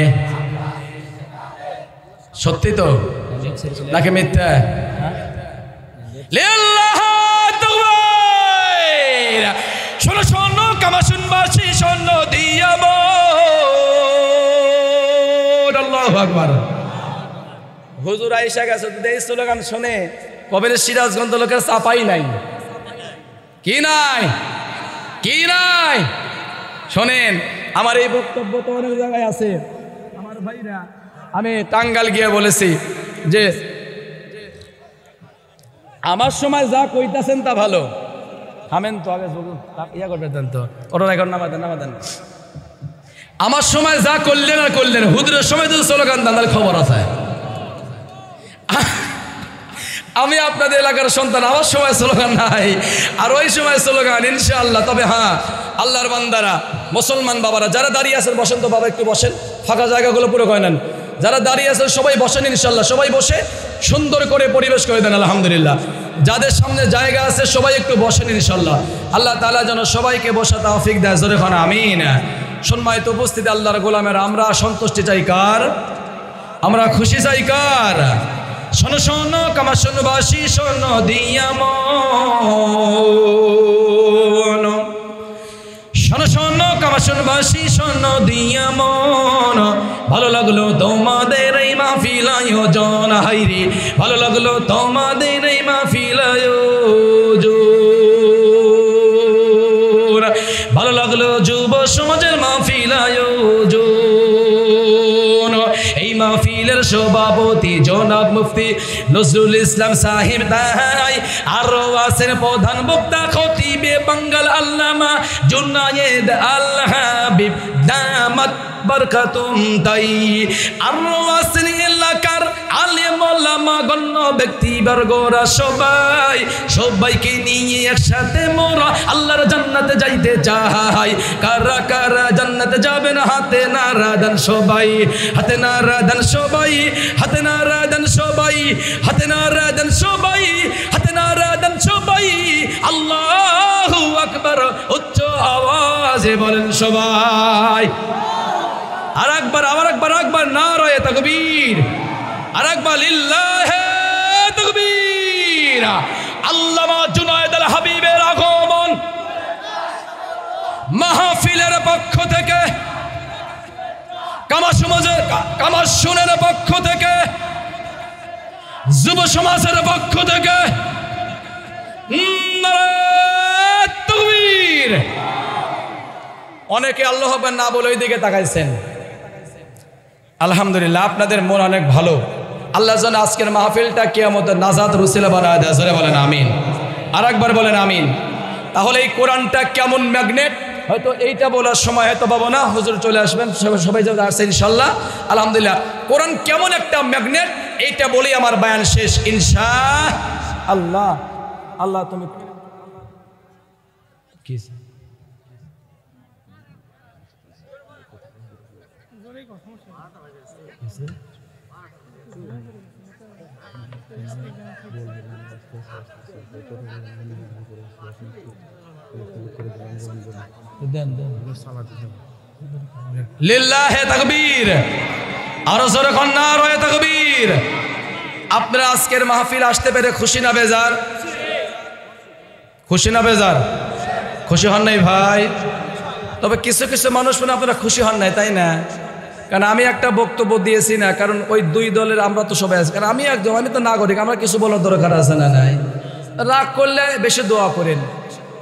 সত্যি তো নাকি মিথ্যা? লিল্লাহে তাকবীর। শোনো শোনো কামাশুনবাসী, শোনো দিয়াব। আল্লাহু আকবার। হুজুর আয়েশা গেছে তো এই স্লোগান শুনে কবিরের সিরাজগঞ্জ লোকের চাপাই নাই। কি নাই? কি নাই? শোনেন, আমার এই বক্তব্য তো অনেক জায়গায় আছে। আমার ভাইরা, আমি টাঙ্গাইল গিয়ে বলেছি যে আমার সময় যা কইতাছেন তা ভালো। থামেন তো, আগে ইয়া করবেন তো, ওরা এখন নামাতেন নামাতেন। আমার সময় যা করলেন আর করলেন, হুজুরের সময় যদি স্লোগান দেন তাহলে খবর আছে। আমি আপনাদের এলাকার সন্তান, আমার সময় স্লোগান নাই, আর ওই সময় স্লোগান ইনশাআল্লাহ। তবে হ্যাঁ, আল্লাহর বান্দারা, মুসলমান বাবারা যারা দাঁড়িয়ে আছেন বসেন তো বাবা, একটু বসেন, ফাঁকা জায়গাগুলো পুরো কয় নেন। যারা দাঁড়িয়ে আছেন সবাই বসেন ইনশাআল্লাহ, সবাই বসে সুন্দর করে পরিবেশ করে দেন আলহামদুলিল্লাহ। যাদের সামনে জায়গা আছে সবাই একটু বসেন ইনশাআল্লাহ। আল্লাহ তাআলা যেন সবাইকে বসা তৌফিক দেয়। জোরে খান আমিন। সম্মানিত উপস্থিতি আল্লাহর গোলামের, আমরা সন্তুষ্টি চাই কার? আমরা খুশি চাই কার? শোনো শোনো কামাশুনবাসী, শোনো দিয়া মন। শোনো শোনো কামাশুনবাসী, শোনো দিয়া মন। ভালো লাগলো তোমাদের এই মাহফিল আয়োজন, হাইরে ভালো লাগলো তোমাদের এই মাহফিল আয়োজন। ভালো লাগলো যুব সমাজের মাহফিল আয়োজন। এই মাহফিলের সভাপতি জনাব মুফতি নজরুল ইসলাম সাহেব তাই, আরো আছেন প্রধান বক্তা খতিবে বাঙ্গাল আল্লামা জুনায়েদ আল হাবিব দামাত বরকাতুম তাই, আরো আছেন এলাকার আলেম ওলামা গণ্য ব্যক্তিবর্গরা সবাইকে নিয়ে একসাথে মোরা আল্লাহর জান্নাতে যাইতে চাই। কারা কারা জান্নাতে যাবেন হাতে নারা দেন সবাই, হাতে নারা দেন সবাই, হাতে নারা দেন সবাই, হাতে নারা দেন সবাই, হাতে নারা দেন সবাই। আল্লাহু আকবার উচ্চ আওয়াজে বলেন সবাই। আর একবার নারায়ে তাকবীর, আর একবার লিল্লাহে তাকবীর। আল্লামা জুনায়েদ আল হাবিবের আগমন মাহফিলের পক্ষ থেকে, কামাশুনের পক্ষ থেকে, যুব সমাজের পক্ষ থেকে নারায়ে তাকবীর। অনেকে আল্লাহু আকবার না বলে ওই দিকে তাকাইছেন। আলহামদুলিল্লাহ, আপনাদের মন অনেক ভালো। আল্লাহ যেন আজকের মাহফিলটা কিয়ামতের নাজাত রুসিলা বানায় দেয়। জোরে বলেন আমিন, আর একবার বলেন আমিন। তাহলে এই কোরআনটা কেমন ম্যাগনেট, হয়তো এইটা বলার সময় হয়তো পাবো না, হুজুর চলে আসবেন, সবাই যাবে আসছে ইনশাল্লাহ। আলহামদুলিল্লাহ, কোরআন কেমন একটা ম্যাগনেট এইটা বলেই আমার বায়ান শেষ ইনশাআল্লাহ। আল্লাহ তুমি কি লিল্লাহে তাকবীর, আরো জোরে কোন নারায়ে তাকবীর। আপনারা আজকের মাহফিল আসতে পেরে খুশি না বেজার? খুশি না বেজার? খুশি হন নাই ভাই? তবে কিছু কিছু মানুষ মানে আপনারা খুশি হন নাই, তাই না? কারণ আমি একটা বক্তব্য দিয়েছি না, কারণ ওই দুই দলের আমরা তো সবাই আছি। কারণ আমি তো নাগরিক, আমরা কিছু বলার দরকার আছে না? নাই। রাগ করলে বেশি দোয়া করেন,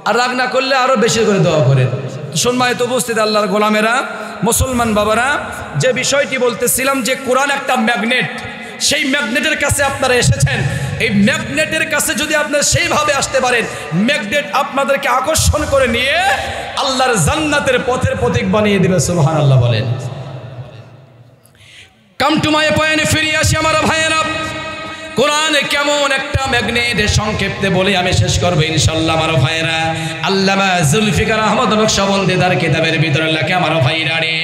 আর রাগ না করলে আরো বেশি করে দোয়া করেন। সম্মানিত উপস্থিত আল্লাহর গোলামেরা, মুসলমান বাবারা, যে বিষয়টি বলতেছিলাম যে কোরআন একটা ম্যাগনেট, সেই ম্যাগনেটের কাছে আপনারা এসেছেন। এই ম্যাগনেটের কাছে যদি আপনারা সেইভাবে আসতে পারেন, ম্যাগনেট আপনাদেরকে আকর্ষণ করে নিয়ে আল্লাহর জান্নাতের পথের প্রতীক বানিয়ে দিবে। সুবহানাল্লাহ বলেন। কাম টু মাই পয়েন্ট, ফিরে আসি আমার ভাইয়েরা। কোরআন কেমন একটা ম্যাগনেট, সংক্ষেপে বলে আমি শেষ করবো ইনশাআল্লাহ আমার ভাইয়েরা। আল্লামা জুলফিকার আহমদ নকশবন্দি তার কিতাবের ভিতরে লেখে আমার ভাইরা রে,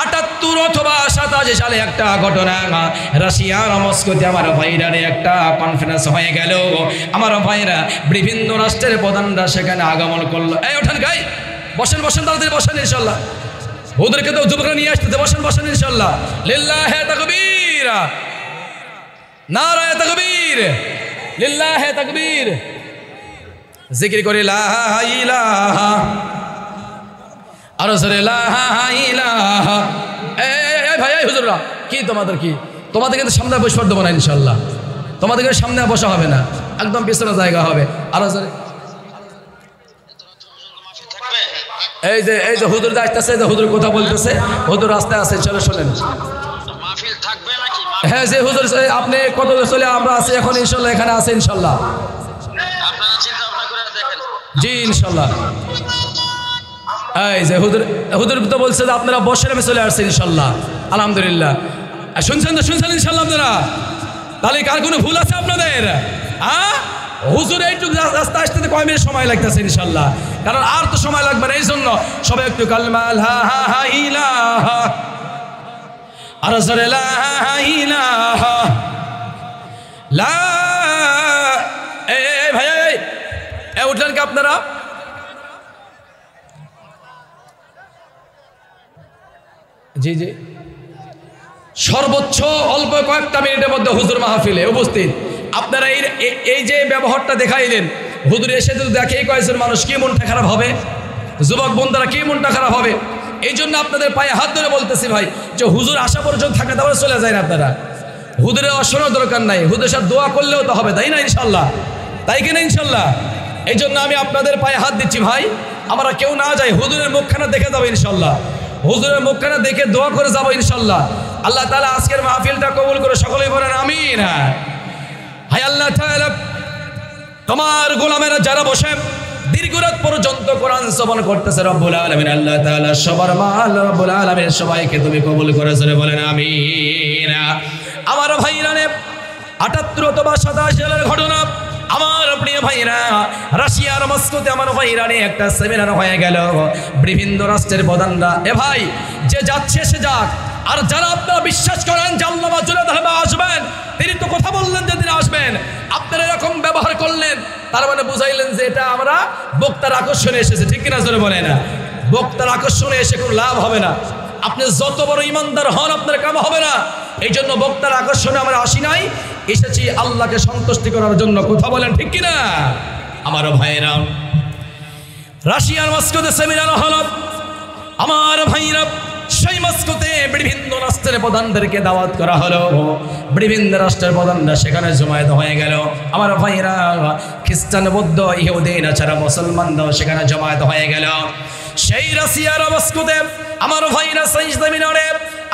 ৭৮ অথবা ৮৭ সালে একটা ঘটনা, রাশিয়ার মস্কোতে আমার ভাইরা রে একটা কনফারেন্স হয়ে গেল। আমার ভাইরা বিভিন্ন রাষ্ট্রের প্রধানরা সেখানে আগমন করলো। এই ওঠেন গাই, বসেন বসেন, তাড়াতাড়ি বসেন ইনশাআল্লাহ। ওদেরকে তো যুবকরা নিয়ে আসতে, বসেন বসেন ইনশাআল্লাহ। লিল্লাহে তাকবীর, নারায়ে তাকবীর, লিল্লাহে তাকবীর। জিকির করে লা ইলাহা, আর জোরে লা ইলাহা। এই ভাই, এই হুজুররা, কি তোমাদের কি? তোমাদের কিন্তু সামনে বসবার দেবো না ইনশাআল্লাহ। তোমাদেরকে সামনে বসা হবে না, একদম পিছনে জায়গা হবে। আর জোরে এই যে হুজুর আসতেছে, যে হুজুর কথা বলতেছে, হুজুর রাস্তায় আছে, চলো শোনেন। হ্যাঁ, যে হুজুর আপনি কত চলে, আমরা আছি এখন ইনশাল্লাহ, এখানে আছে ইনশাল্লাহ। জি ইনশাল্লাহ। এই যে হুজুর তো বলছে যে আপনারা বসেন, আমি চলে আসছি ইনশাল্লাহ। আলহামদুলিল্লাহ, শুনছেন তো? শুনছেন ইনশাল্লাহ আপনারা? তাহলে কার কোনো ভুল আছে আপনাদের? হুজুর এইটুকু রাস্তা আসতে কয় মিনিট সময় লাগতেছে ইনশাল্লাহ, কারণ আর তো সময় লাগবে না। এই জন্য সবাই একটু কালমা লা ইলাহা, আর জোরে লা ইলাহা, লা। এই ভাই, এই উঠলেন কি আপনারা? জি জি, সর্বোচ্চ অল্প কয়েকটা মিনিটের মধ্যে হুজুর মাহফিলে উপস্থিত। আপনারা এই যে ব্যবহারটা দেখাইলেন, হুজুর এসে যদি দেখে কয়েকজন মানুষ, কি মনটা খারাপ হবে? যুবক বন্ধুরা, কি মনটা খারাপ হবে? এই জন্য আপনাদের পায়ে হাত ধরে বলতেছি ভাই, যে হুজুর আসা পর্যন্ত থাকে, তারপরে চলে যায় না আপনারা। হুজুরের শোনার দরকার নাই, হুজুরের সাথে দোয়া করলেও তো হবে, তাই না ইনশাল্লাহ? তাই কিনা ইনশাল্লাহ? এই জন্য আমি আপনাদের পায়ে হাত দিচ্ছি ভাই, আমরা কেউ না যাই, হুজুরের মুখখানা দেখে যাবো ইনশাল্লাহ, হুজুরের মুখখানা দেখে দোয়া করে যাবো ইনশাল্লাহ। আল্লাহ তাআলা আজকের মাহফিলটা কবুল করে সকলেই বলেন আমিন। হায় আল্লাহ তাআলা, তোমার গোলামেরা যারা বসে দীর্ঘ রাত পর্যন্ত কোরআন শ্রবণ করতেছে রব্বুল আলামিন, আল্লাহ তাআলা সবার মাল রব্বুল আলামিন সবাইকে তুমি কবুল করে জোরে বলেন আমিন। আমার ভাইরা নে ৭৮ অথবা ৮৭ সালের ঘটনা, আমার প্রিয় ভাইরা, রাশিয়ার মস্কোতে আমার ভাইরা নে একটা সেমিনার হয়ে গেল। বিভিন্ন রাষ্ট্রের প্রধানরা, এ ভাই যে যাচ্ছে সে যাক, আর যারা আপনারা বিশ্বাস করেন যে আল্লামা জুনায়েদ আহমেদ আসবেন, তিনি তো কথা বললেন যে তিনি আসবেন, আপনারা এরকম ব্যবহার করলেন, তার মানে বুঝাইলেন যে এটা আমরা বক্তার আকর্ষণে এসেছে, ঠিক কিনা জোরে বলে না? বক্তার আকর্ষণে এসে কোনো লাভ হবে না, আপনি যত বড় ইমানদার হন আপনার কাম হবে না। এই জন্য বক্তার আকর্ষণে আমরা আসি নাই, এসেছি আল্লাহকে সন্তুষ্টি করার জন্য, কথা বলেন ঠিক কিনা? আমার ভাইরা, রাশিয়ার মস্কোতে সেমিনার হল, আমার ভাইরা সেই মস্কোতে বিভিন্ন রাষ্ট্রের প্রধানদেরকে দাওয়াত করা হলো, বিভিন্ন রাষ্ট্রের প্রধানরা সেখানে জমায়েত হয়ে গেল। আমার ভাইরা, খ্রিস্টান, বৌদ্ধ, ইহুদি, নাছাড়া মুসলমানরাও সেখানে জমায়েত হয়ে গেল। সেই রাশিয়ার মস্কোতে আমার ভাইরা সেই সেমিনারে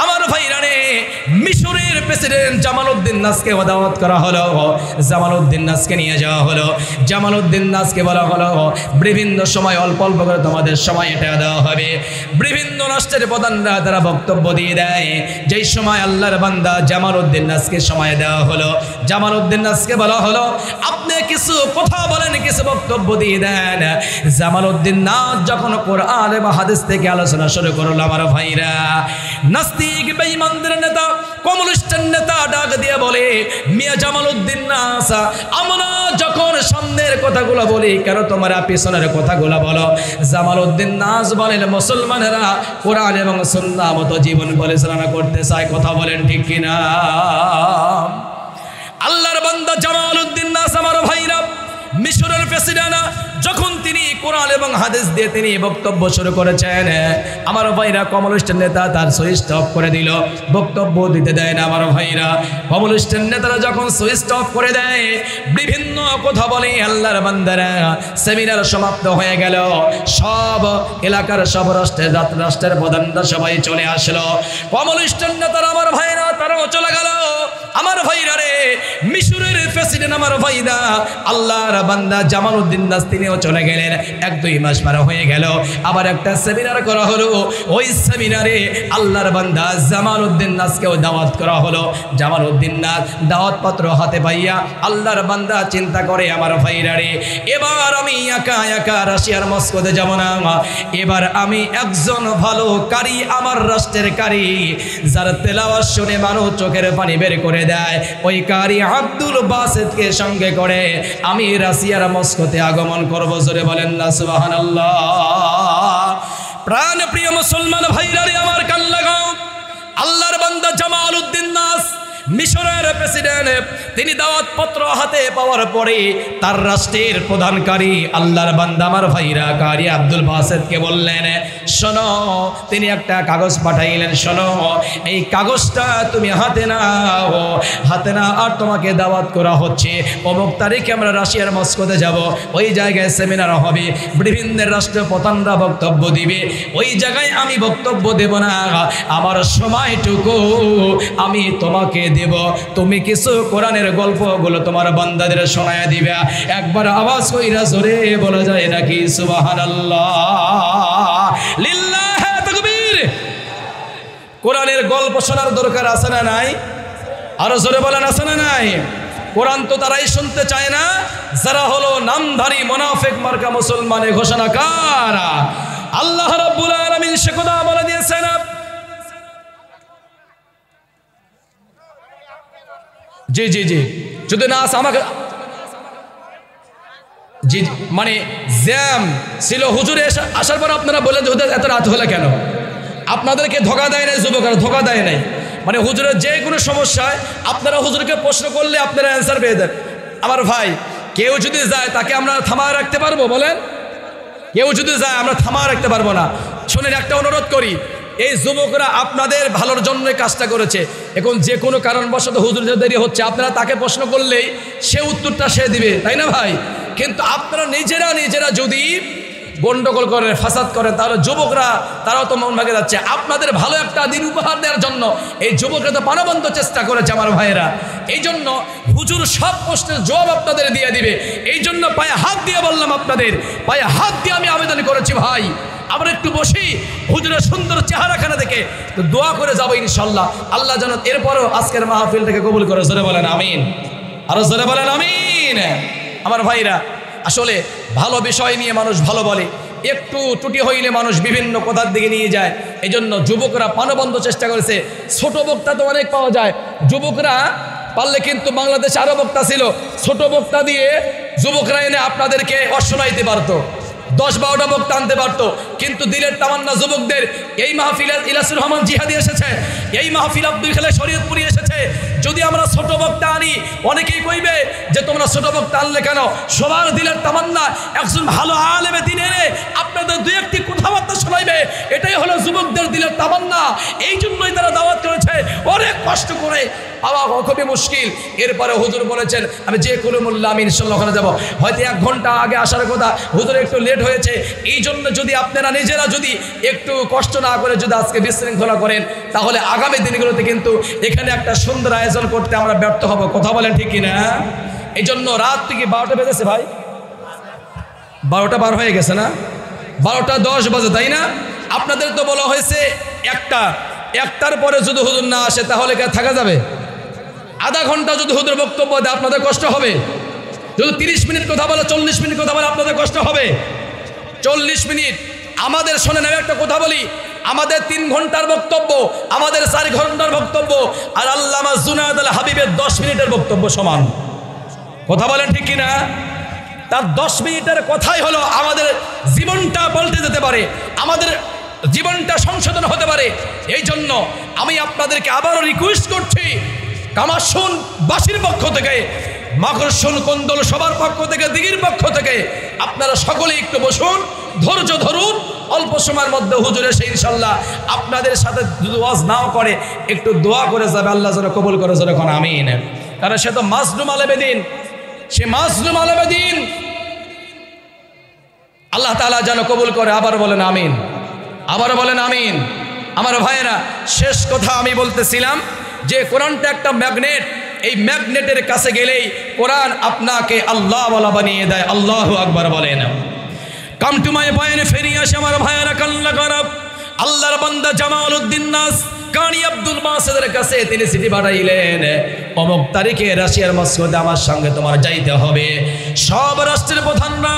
আমার ভাইরা রে মিশরের প্রেসিডেন্ট জামালউদ্দিন নাসকে দাওয়াত করা হলো, জামালউদ্দিন নাসকে নিয়ে যাওয়া হলো। জামালউদ্দিন নাসকে বলা হলো বিভিন্ন সময় অল্প অল্প করে তোমাদের সময় এটা দেওয়া হবে। বিভিন্ন রাষ্ট্রের প্রধানরা তারা বক্তব্য দিয়ে দেয়, যেই সময় আল্লাহর বান্দা জামালউদ্দিন নাসকে সময় দেওয়া হলো, জামালউদ্দিন নাসকে বলা হলো আপনি কিছু কথা বলেন, কিছু বক্তব্য দিয়ে দেন। জামালউদ্দিন নাস যখন কোরআন এবং হাদিস থেকে আলোচনা শুরু করলো, আমার ভাইরা, নাস্তিক বেঈমানদের নেতা, কমিউনিস্টের নেতা ডাক দিয়ে বলে, মিয়া জামালউদ্দিন নাস, আমরা যখন সামনের কথাগুলো বলি কেন তোমরা পিছনের কথাগুলো বলো? জামালউদ্দিন নাস বলেন, মুসলমানেরা কোরআন এবং সুন্নাহ মতো জীবন পরিচালনা করতে চায়, কথা বলেন ঠিক কিনা? আল্লাহর বান্দা জামালউদ্দিন নাস আমার ভাইরা, মিশরের প্রেসিডেন্ট, যখন তিনি কোরআন এবং হাদিস দিয়ে তিনি বক্তব্য শুরু করেছেন, আমার ভাইরা কমিউনিস্টের নেতা তার সুইচ অফ করে দিল, বক্তব্য দিতে দেয় না। আমার ভাইরা, কমিউনিস্টের নেতারা যখন সুইচ অফ করে দেয়, বিভিন্ন কথা বলে, আল্লাহর বান্দারা সেমিনার সমাপ্ত হয়ে গেল। সব এলাকার সব রাষ্ট্রের প্রধানরা সবাই চলে আসলো, কমিউনিস্টের নেতারা আমার ভাইরা তারাও চলে গেল। আমার ভাইরা রে, মিশরের প্রেসিডেন্ট আমার ভাইরা আল্লাহর বান্দা জামালউদ্দিন নাস তিনিও চলে গেলেন। 1-2 মাস পার হয়ে গেল, আবার একটা সেমিনার করা হলো। ওই সেমিনারে আল্লাহর বান্দা জামালউদ্দিন নাসকেও দাওয়াত করা হলো। জামালউদ্দিন নাস দাওয়াত পত্র হাতে পাইয়া আল্লাহর বান্দা চিন্তা করে, আমার ভাইরা রে, এবার আমি একা একা রাশিয়ার মস্কোতে যাব না, এবার আমি একজন ভালো কারি, আমার রাষ্ট্রের কারি, যার তেলাওয়াত শুনে মানুষ চোখের পানি বের করে দেয়, ওই কারি আব্দুল বাসেতকে সঙ্গে করে আমি রাশিয়ার মস্কোতে আগমন করব। জোরে বলেন না সুবহানাল্লাহ। প্রাণ প্রিয় মুসলমান ভাইরা রে, আমার কান লাগাও, আল্লাহর বান্দা জামালউদ্দিন নাস মিশরের প্রেসিডেন্ট, তিনি দাওয়াত পত্র হাতে পাওয়ার পরে তার রাষ্ট্রের প্রধানকারী আল্লাহর বান্দা আমার ভাইরা কারি আব্দুল বাসেতকে বললেন, শোনো, তিনি একটা কাগজ পাঠাইলেন, শোনো, এই কাগজটা তুমি হাতে নাও, হাতে না, আর তোমাকে দাওয়াত করা হচ্ছে অমুক তারিখে আমরা রাশিয়ার মস্কোতে যাব, ওই জায়গায় সেমিনার হবে, বিভিন্ন রাষ্ট্র প্রধানরা বক্তব্য দিবে, ওই জায়গায় আমি বক্তব্য দেব না, আমার সময়টুকু আমি তোমাকে দেব, তুমি কিছু কোরআনের গল্পগুলো তোমার বান্দাদের শোনায় দিবে। একবার আওয়াজ কইরা জোরে বলা যায় নাকি সুবহানাল্লাহ, লিল্লাহি তাকবীর। কোরআনের গল্প শোনার দরকার আছে না নাই? আরো জোরে বলেন আছে না নাই? কোরআন তো তারাই শুনতে চায় না যারা হলো নামধারী মুনাফিক মার্কা মুসলমানের ঘোষণাকার। আল্লাহ রাব্বুল আলামিন সে কথা বলে দিয়েছেন, জি জি জি, যদি না আমাকে জি, মানে জ্যাম ছিল হুজুরে আসার পর আপনারা বলেন যে হুজুর এত রাত হলো কেন? আপনাদেরকে ধোকা দেয় নাই যুবকরা, ধোকা দেয় নাই, মানে হুজুরের যে কোনো সমস্যায় আপনারা হুজুরকে প্রশ্ন করলে আপনারা অ্যান্সার পেয়ে দেন। আমার ভাই, কেউ যদি যায় তাকে আমরা থামায় রাখতে পারবো? বলেন, কেউ যদি যায় আমরা থামায় রাখতে পারবো না। শুনেন, একটা অনুরোধ করি, এই যুবকরা আপনাদের ভালোর জন্য কাজটা করেছে, এখন যে কোনো কারণবশত হুজুর যে দেরি হচ্ছে, আপনারা তাকে প্রশ্ন করলেই সে উত্তরটা সে দিবে, তাই না ভাই? কিন্তু আপনারা নিজেরা যদি গন্ডগোল করেন, ফাসাদ করেন, তাহলে যুবকরা তারাও তো মন ভাগে যাচ্ছে। আপনাদের ভালো একটা দিন উপহার দেওয়ার জন্য এই যুবকরা তো প্রাণবন্ত চেষ্টা করেছে আমার ভাইয়েরা। এই জন্য হুজুর সব প্রশ্নের জবাব আপনাদের দিয়ে দিবে। এই জন্য পায়ে হাত দিয়ে বললাম, আপনাদের পায়ে হাত দিয়ে আমি আবেদন করেছি, ভাই আমরা একটু বসি, হুজুরের সুন্দর চেহারাখানা দেখে তো দোয়া করে যাবো ইনশাল্লাহ। আল্লাহ যেন এরপরও আজকের মাহফিলটাকে কবুল করে। জোরে বলেন আমিন, আরো জোরে বলেন আমিন। আমার ভাইরা, আসলে ভালো বিষয় নিয়ে মানুষ ভালো বলে, একটু ত্রুটি হইলে মানুষ বিভিন্ন কথার দিকে নিয়ে যায়। এই জন্য যুবকরা প্রাণবন্ত চেষ্টা করেছে। ছোট বক্তা তো অনেক পাওয়া যায়, যুবকরা পারলে কিন্তু বাংলাদেশে আরো বক্তা ছিল, ছোট বক্তা দিয়ে যুবকরা এনে আপনাদেরকে অশোনাইতে পারতো, 10-12টা বক্তা আনতে পারতো। কিন্তু দিলের তামান্না যুবকদের এই মাহফিলে ইলাসুর রহমান জিহাদি এসেছে, এই মাহফিল আব্দুল খালেক শরীয়তপুরি এসেছে। যদি আমরা ছোট বক্তা আনি, অনেকেই কইবে যে তোমরা ছোট বক্তা আনলে কেন? সবার দিলের তামান্না একজন ভালো আলেমে দিন এনে আপনাদের দুই একটি কথাবার্তা শোনাইবে, এটাই হলো যুবকদের দিলের তামান্না। এই জন্যই তারা দাওয়াত করেছে, অনেক কষ্ট করে পাওয়া খুবই মুশকিল। এরপরে হুজুর বলেছেন আমি যে কোনো মূল্যে আমি ইনশাল্লাহ ওখানে যাবো। হয়তো 1 ঘন্টা আগে আসার কথা, হুজুর একটু লেট হয়েছে। এই জন্য যদি আপনারা নিজেরা যদি একটু কষ্ট না করে যদি আজকে বিশৃঙ্খলা করেন, তাহলে আগামী দিনগুলোতে কিন্তু এখানে একটা সুন্দর আয়োজন করতে আমরা ব্যর্থ হব। কথা বলেন ঠিক কিনা? এই জন্য রাত থেকে 12টা বেজেছে ভাই, 12টা পার হয়ে গেছে না? 12টা 10 বাজে, তাই না? আপনাদের তো বলা হয়েছে 1টার পরে যদি হুজুর না আসে তাহলে কে থাকা যাবে? আধা ঘন্টা যদি হুজুর বক্তব্য দেয় আপনাদের কষ্ট হবে। যদি 30 মিনিট কথা বলে, 40 মিনিট কথা বলে আপনাদের কষ্ট হবে। 40 মিনিট আমাদের শোনেন, আমি একটা কথা বলি, আমাদের 3 ঘন্টার বক্তব্য, আমাদের 4 ঘন্টার বক্তব্য, আর আল্লামা জুনায়েদ আল হাবিবের 10 মিনিটের বক্তব্য সমান। কথা বলেন ঠিক কিনা? তার 10 মিনিটের কথাই হলো আমাদের জীবনটা পাল্টে যেতে পারে, আমাদের জীবনটা সংশোধন হতে পারে। এই জন্য আমি আপনাদেরকে আবারও রিকোয়েস্ট করছি, কামারশোন বাসীর পক্ষ থেকে, মাকড়শোন কোন্দল সবার পক্ষ থেকে, দিঘির পক্ষ থেকে আপনারা সকলে একটু বসুন, ধৈর্য ধরুন। অল্প সময়ের মধ্যে হুজুর এসে ইনশাল্লাহ আপনাদের সাথে ওয়াজ নাও করে একটু দোয়া করে যাবে, আল্লাহ যেন কবুল করে যখন আমিন। কারণ সে তো মাজলুম আলেমে দিন, সে মাজলুম আলেমে দিন, আল্লাহ তাআলা যেন কবুল করে। আবার বলেন আমিন, আবার বলেন আমিন। আমার ভাইয়েরা, শেষ কথা আমি বলতেছিলাম যে কোরআনটা একটা ম্যাগনেট, এই ম্যাগনেটের কাছে গেলেই কোরআন আপনাকে আল্লাহ ওয়ালা বানিয়ে দেয়। আল্লাহু আকবার বলেন। কাম টু মাই পয়েন্ট, ফেরি আসে আমার ভাইয়েরা, কাল্লা করব আল্লাহর বান্দা জামাল উদ্দিন নাস কারি আব্দুল বাসেদের কাছে তিনি চিঠি পাঠাইলেন, অমুক তারিখে রাশিয়ার মস্কোতে আমার সঙ্গে তোমার যাইতে হবে। সব রাষ্ট্রের প্রধানরা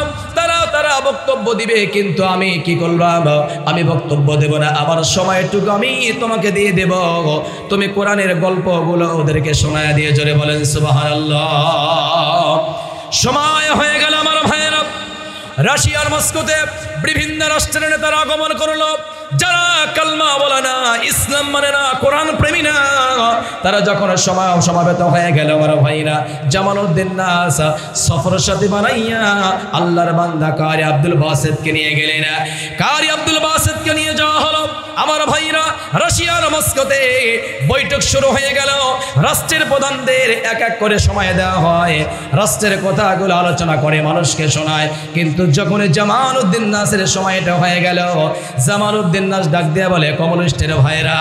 তারা বক্তব্য দিবে, কিন্তু আমি কি করলাম? আমি বক্তব্য দেব না, আমার সময়টুকু আমি তোমাকে দিয়ে দেব। তুমি কোরআনের গল্পগুলো ওদেরকে শোনায় দিয়ে জোরে বলেন সুবহানাল্লাহ। সময় হয়ে গেল আমার ভাইয়েরা, রাশিয়ার মস্কোতে বিভিন্ন রাষ্ট্রের নেতারা আগমন করলো, যারা কালমা বলে না, ইসলাম মানে না, কোরআন প্রেমী না। তারা যখন সমাবেত হয়ে গেল আমার ভাইরা, জামালউদ্দিন নাস সফর সাথী বানাইয়া আল্লাহর বান্দা কারি আব্দুল বাসেদকে নিয়ে গেলেন। কারি আব্দুল বাসেদকে নিয়ে যাওয়া হলো আমার ভাইরা রাশিয়ার মস্কোতে। বৈঠক শুরু হয়ে গেল, রাষ্ট্রের প্রধানদের এক এক করে সময় দেওয়া হয়, রাষ্ট্রের কথাগুলো আলোচনা করে মানুষকে শোনায়। কিন্তু যখন জামালউদ্দিন নাসের সময়টা হয়ে গেল, জামালউদ্দিন নাস ডাক দেয়া বলে, কমিউনিস্টের ভাইরা,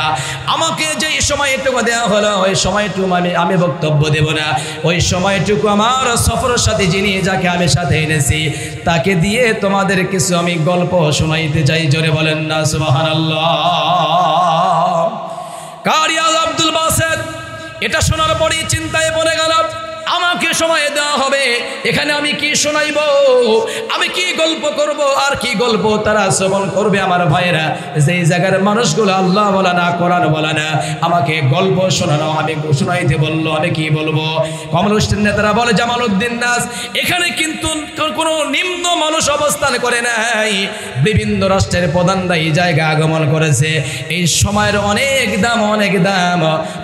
আমাকে যে সময়টুকু দেওয়া হলো ওই সময়টুকু আমি বক্তব্য দেব না, ওই সময়টুকু আমার সফর সাথী যিনি, যাকে আমি সাথে এনেছি, তাকে দিয়ে তোমাদের কিছু আমি গল্প শোনাইতে চাই। জোরে বলেন না সুবহানাল্লাহ। কারি আব্দুল বাসেদ এটা শোনার পরেই চিন্তায় পড়ে গেল, আমাকে সময় দেওয়া হবে, এখানে আমি কি শোনাইব, আমি কি গল্প করব, আর কি গল্প তারা শ্রবণ করবে আমার ভাইয়েরা? যেই জায়গার মানুষগুলো আল্লাহ বলে না, কোরআন বলে না, আমাকে গল্প শোনানো, আমি শোনাইতে বললো, আমি কি বলবো? কমিউনিস্টের নেতারা বলে, জামালউদ্দিন নাস এখানে কিন্তু কোনো নিম্ন মানুষ অবস্থান করে নাই, বিভিন্ন রাষ্ট্রের প্রধানরা এই জায়গায় আগমন করেছে, এই সময়ের অনেক দাম, অনেক দাম।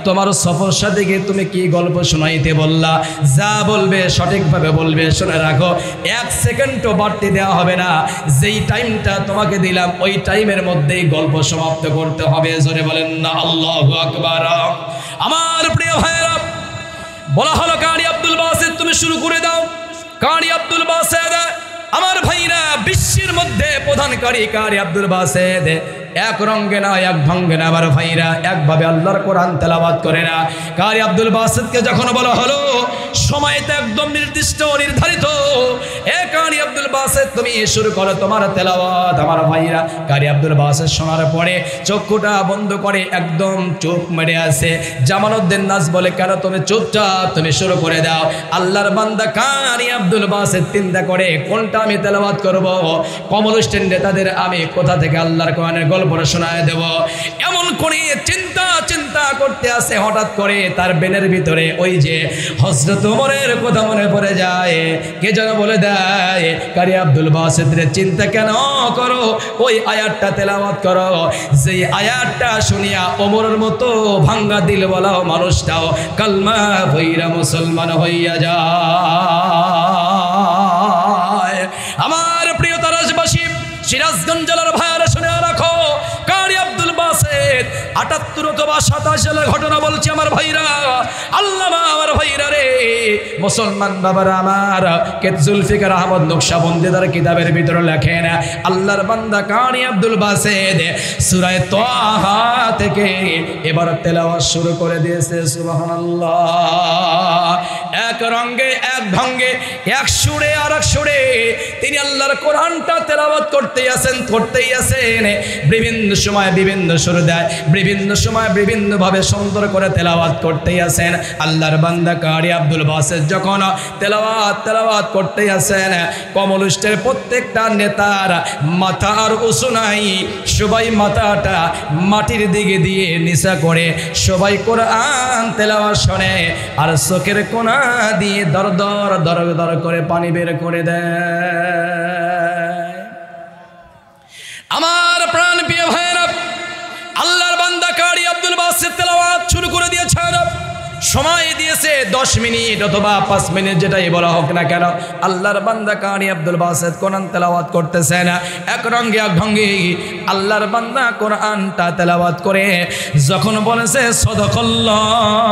তোমার সফর সাথীকে তুমি কি গল্প শোনাইতে বললা? যা বলবে সঠিকভাবে বলবে, শুনে রাখো, 1 সেকেন্ডও বাড়তি দেওয়া হবে না। যেই টাইমটা তোমাকে দিলাম ওই টাইমের মধ্যেই গল্প সমাপ্ত করতে হবে। জোরে বলেন না আল্লাহু আকবার। আমার প্রিয় ভাইরা, বলা হলো কারি আব্দুল বাসেদ তুমি শুরু করে দাও। কারি আব্দুল বাসেদ আমার ভাইরা, বিশ্বের মধ্যে প্রধানকারী কারি আব্দুল বাসেত এক রঙে না, এক ঢঙ্গে না আমার ভাইরা, একভাবে আল্লাহর কোরআন তেলাওয়াত করে না। কারি আব্দুল বাসেতকে যখন বলা হলো সময়টা একদম নির্দিষ্ট নির্ধারিত, এ কারি আব্দুল বাসেত তুমি শুরু করো তোমার তেলাওয়াত। আমার ভাইরা, কারি আব্দুল বাসেত শোনার পরে চক্ষুটা বন্ধ করে একদম চুপ মেরে আছে। জামালউদ্দিন নাস বলে, কেন তুমি চুপচাপ, তুমি শুরু করে দাও। আল্লাহর বান্দা কারি আব্দুল বাসেত চিন্তা করে কোনটা আমি তেলাওয়াত করব, কমল স্ট্যান্ডে তাদের আমি কোথা থেকে আল্লাহর কোরআনের গল্প শোনায় দেব। এমন করে চিন্তা করতে আসে, হঠাৎ করে তার বেনের ভিতরে ওই যে হযরত ওমরের কথা মনে পড়ে যায়। কে যেন বলে দেয়, কারি আব্দুল বাসেতের চিন্তা কেন করো, ওই আয়াতটা তেলাওয়াত করো, যেই আয়াতটা শুনিয়া ওমরের মতো ভাঙ্গা দিল বলা মানুষটাও কালমা পইরা মুসলমান হইয়া যায়। আমার প্রিয় তারাশবাসী, সিরাজগঞ্জ জেলার ভাইয়ারা শুনে রাখো, কারি আব্দুল বাসেত ৭৮ অথবা ২৭ সালের ঘটনা বলছি আমার ভাইরা, আল্লামা আমার ভাইরা রে, মুসলমান বাবারা আমার, কে জুলফিকার আহমদ নকশবন্দিদার কিতাবের ভিতরে লেখেন, আল্লাহর বান্দা কারি আব্দুল বাসেত সূরা তাহা থেকে এবার তেলাওয়াত শুরু করে দিয়েছে। সুবহানাল্লাহ। এক রঙে, এক ঢঙ্গে, এক সুরে আর এক সুরে তিনি আল্লাহর কোরআনটা তেলাওয়াত করতেই আছেন। বিভিন্ন সময় বিভিন্ন সুর দেয়, বিভিন্ন সময় বিভিন্নভাবে সুন্দর করে তেলাওয়াত করতেই আছেন। আল্লাহর বান্দা কারি আব্দুল বাসেত যখন তেলাওয়াত করতেই আছেন, কমলুষ্টের প্রত্যেকটা নেতার মাথার উঁচু নাই, সবাই মাথাটা মাটির দিকে দিয়ে নিচা করে সবাই কোরআন তেলাওয়াত শোনে, আর চোখের কোনা দিয়ে দর দর করে পানি বের করে দেয়। আমার প্রাণ প্রিয় ভাইরা, আল্লাহর বান্দা কারি আব্দুল বাসেত তেলাওয়াত শুরু করে দিয়েছেন। সময় দিয়েছে 10 মিনিট অথবা 5 মিনিট, যেটাই বলা হোক না কেন, আল্লাহর বান্দা কারি আব্দুল বাসেত কোরআন তেলাওয়াত করতেছেন এক রঙে এক ঢঙ্গে। আল্লাহর বান্দা কোরআনটা তেলাওয়াত করে যখন বলেছে সাদাকাল্লাহুল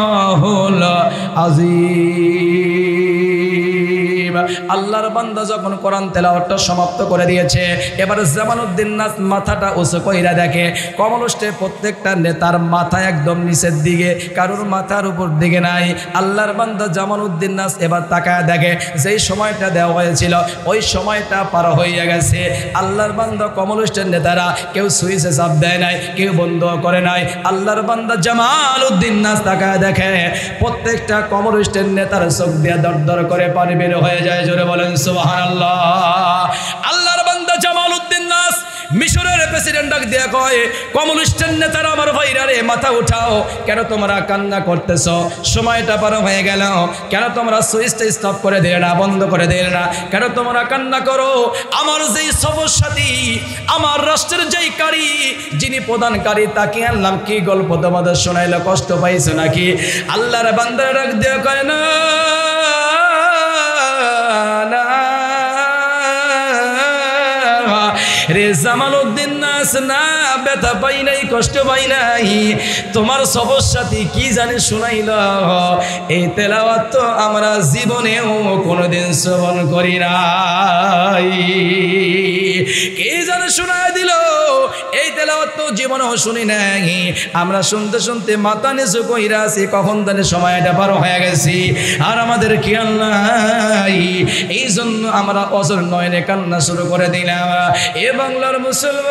আযীম, আল্লাহর বান্দা যখন কোরআন তেলাওয়াতটা সমাপ্ত করে দিয়েছে, এবার জামালউদ্দিন নাস মাথাটা উঁচু কইরা দেখে কমলুষ্টের প্রত্যেকটা নেতার মাথা একদম নিচের দিকে, কারোর মাথার উপর দিকে নাই। আল্লাহর বান্দা জামালউদ্দিন নাস এবার তাকায় দেখে যেই সময়টা দেওয়া হয়েছিল ওই সময়টা পার হয়ে গেছে। আল্লাহর বান্দা কমলুষ্টের নেতারা কেউ সুইচে চাপ দেয় নাই, কেউ বন্ধ করে নাই। আল্লাহর বান্দা জামালউদ্দিন নাস তাকায় দেখে প্রত্যেকটা কমলুষ্টের নেতার চোখ দিয়ে দর করে পানি বের হয়ে যায়। জোরে বলেন সুবহানাল্লাহ। আল্লাহর বান্দা জামালউদ্দিন নাস মিশরের প্রেসিডেন্ট ডাক দিয়ে কয়, কমলুষ্টের নেতারা আমার ভাইরা রে, মাথা উঠাও, কেন তোমরা কান্না করতেছ, সময়টা পার হয়ে গেল, কেন তোমরা সুইচটা স্টপ করে দিলে না, বন্ধ করে দিলে না, কেন তোমরা কান্না করো? আমার যেই সফর সাথী, আমার রাষ্ট্রের যেই কারি, যিনি প্রধানকারী, তাকে আনলাম, কি গল্প তোমাদের শোনাইলো, কষ্ট পাইছো নাকি? আল্লাহর বান্দারা ডাক দিয়ে কয়, না রে জামালউদ্দিন নাস, না ব্যথা পাই নাই, কষ্ট পাই নাই, তোমার সফর সাথী কি জানি শুনাইল, এই তেলাওয়াত তো আমরা জীবনেও কোনোদিন শ্রবণ করি নাই, কে জানি শোনায় দিল, এই তেলাওয়াত তো জীবনেও শুনি নাই, আমরা শুনতে শুনতে মাথা নিচু কইরা আছি, কখন জানি সময়টা পার হয়ে গেছি, আর আমাদের খেয়াল নাই, এই জন্য আমরা অজর নয়নে কান্না শুরু করে দিলাম। এ বাংলার মুসলমান,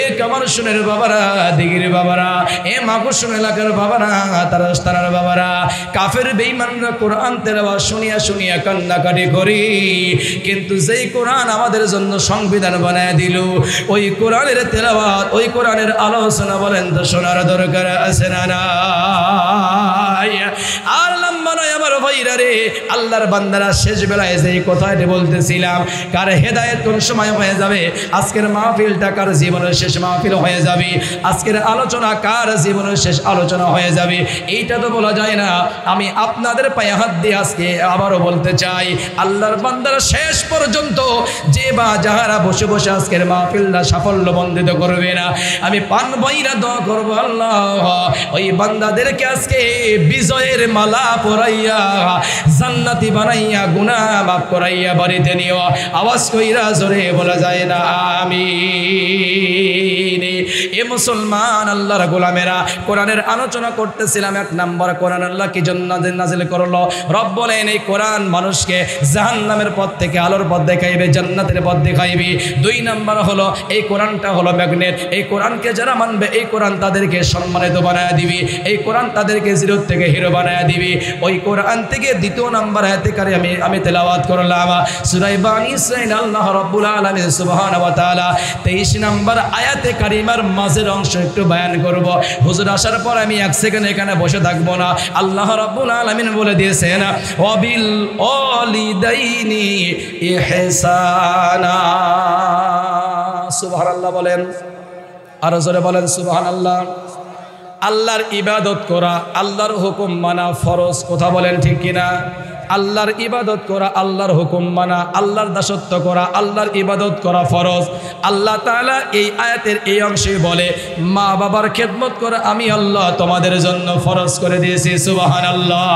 এ কামার শুনের বাবারা, দিগির বাবারা, এ মাগুসুন এলাকার বাবারা, তারার বাবারা, কাফের বেঈমানরা কোরআন তেলাওয়াত শুনিয়া শুনিয়া কান্নাকাটি করি, কিন্তু যেই কোরআন আমাদের জন্য সংবিধান বানায় দিল, ওই কোরআনের তেলাওয়াত, ওই কোরআনের আলোচনা বলেন তো শোনার দরকার আছে না নাই? আর লম্বা নয় আমার ভাইরা রে, আল্লাহর বান্দারা শেষ বেলায় যেই কথাটি বলতেছিলাম, কার হেদায়েত কোন সময় হয়ে যাবে, আজকের মাহফিলটা কার জীবনের শেষ মাহফিল হয়ে যাবে, আজকের আলোচনা কার জীবনের শেষ আলোচনা হয়ে যাবে, এইটা তো বলা যায় না। আমি আপনাদের পায়ে হাত দিয়ে আজকে আবারও বলতে চাই, আল্লাহর বান্দারা শেষ পর্যন্ত যে বা যাহারা বসে বসে আজকের মাহফিলটা সাফল্যমণ্ডিত করবে না, আমি পান বইরা দোয়া করবো, আল্লাহ ওই বান্দাদেরকে আজকে বিজয়ের মালা পরাইয়া জান্নাতি বানাইয়া গুনাহ মাফ করাইয়া বাড়িতে নিও। আওয়াজ কইরা জোরে বলা যায় না আমিন। এ মুসলমান আল্লাহর গোলামেরা, কোরআনের আলোচনা করতেছিলাম। এক নাম্বার, কোরআন আল্লাহ কি জন্য নাজিল করলো? রব বলেন এই কোরআন মানুষকে জাহান্নামের পথ থেকে আলোর পথ দেখাইবে, জান্নাতের পথ দেখাইবে। দুই নাম্বার হলো এই কোরআনটা হলো ম্যাগনেট। এই কোরআনকে যারা মানবে এই কোরআন তাদেরকে সম্মানিত বানায় দিবি, এই কোরআন তাদেরকে জিরো থেকে হিরো বানায় দিবি। ওই কোরআন থেকে দ্বিতীয় নাম্বার আয়াতে কারিমা আমি তেলাওয়াত করলাম সূরা বানী ইসরাঈল। আল্লাহ রাব্বুল আলামিন সুবহানাহু ওয়া তাআলা 23 নাম্বার আয়াতে কারিমার মাঝের অংশ একটু বয়ান করব। হুজুর আসার পর আমি এক সেকেন্ড এখানে বসে থাকবো না। আল্লাহ রাব্বুল আলামিন বলে দিয়েছেন ওয়াবিল ওয়ালিদাইনি ইহসানা। সুবহানাল্লাহ বলেন, আর জোরে বলেন সুবহানাল্লাহ। আল্লাহর ইবাদত করা, আল্লাহর হুকুম মানা ফরজ। কথা বলেন ঠিক কিনা? আল্লাহর ইবাদত করা, আল্লাহর হুকুম মানা, আল্লাহর দাসত্ব করা, আল্লাহর ইবাদত করা ফরজ। আল্লাহ তাআলা এই আয়াতের এই অংশে বলে মা বাবার খেদমত করা আমি আল্লাহ তোমাদের জন্য ফরজ করে দিয়েছি। সুবহানাল্লাহ।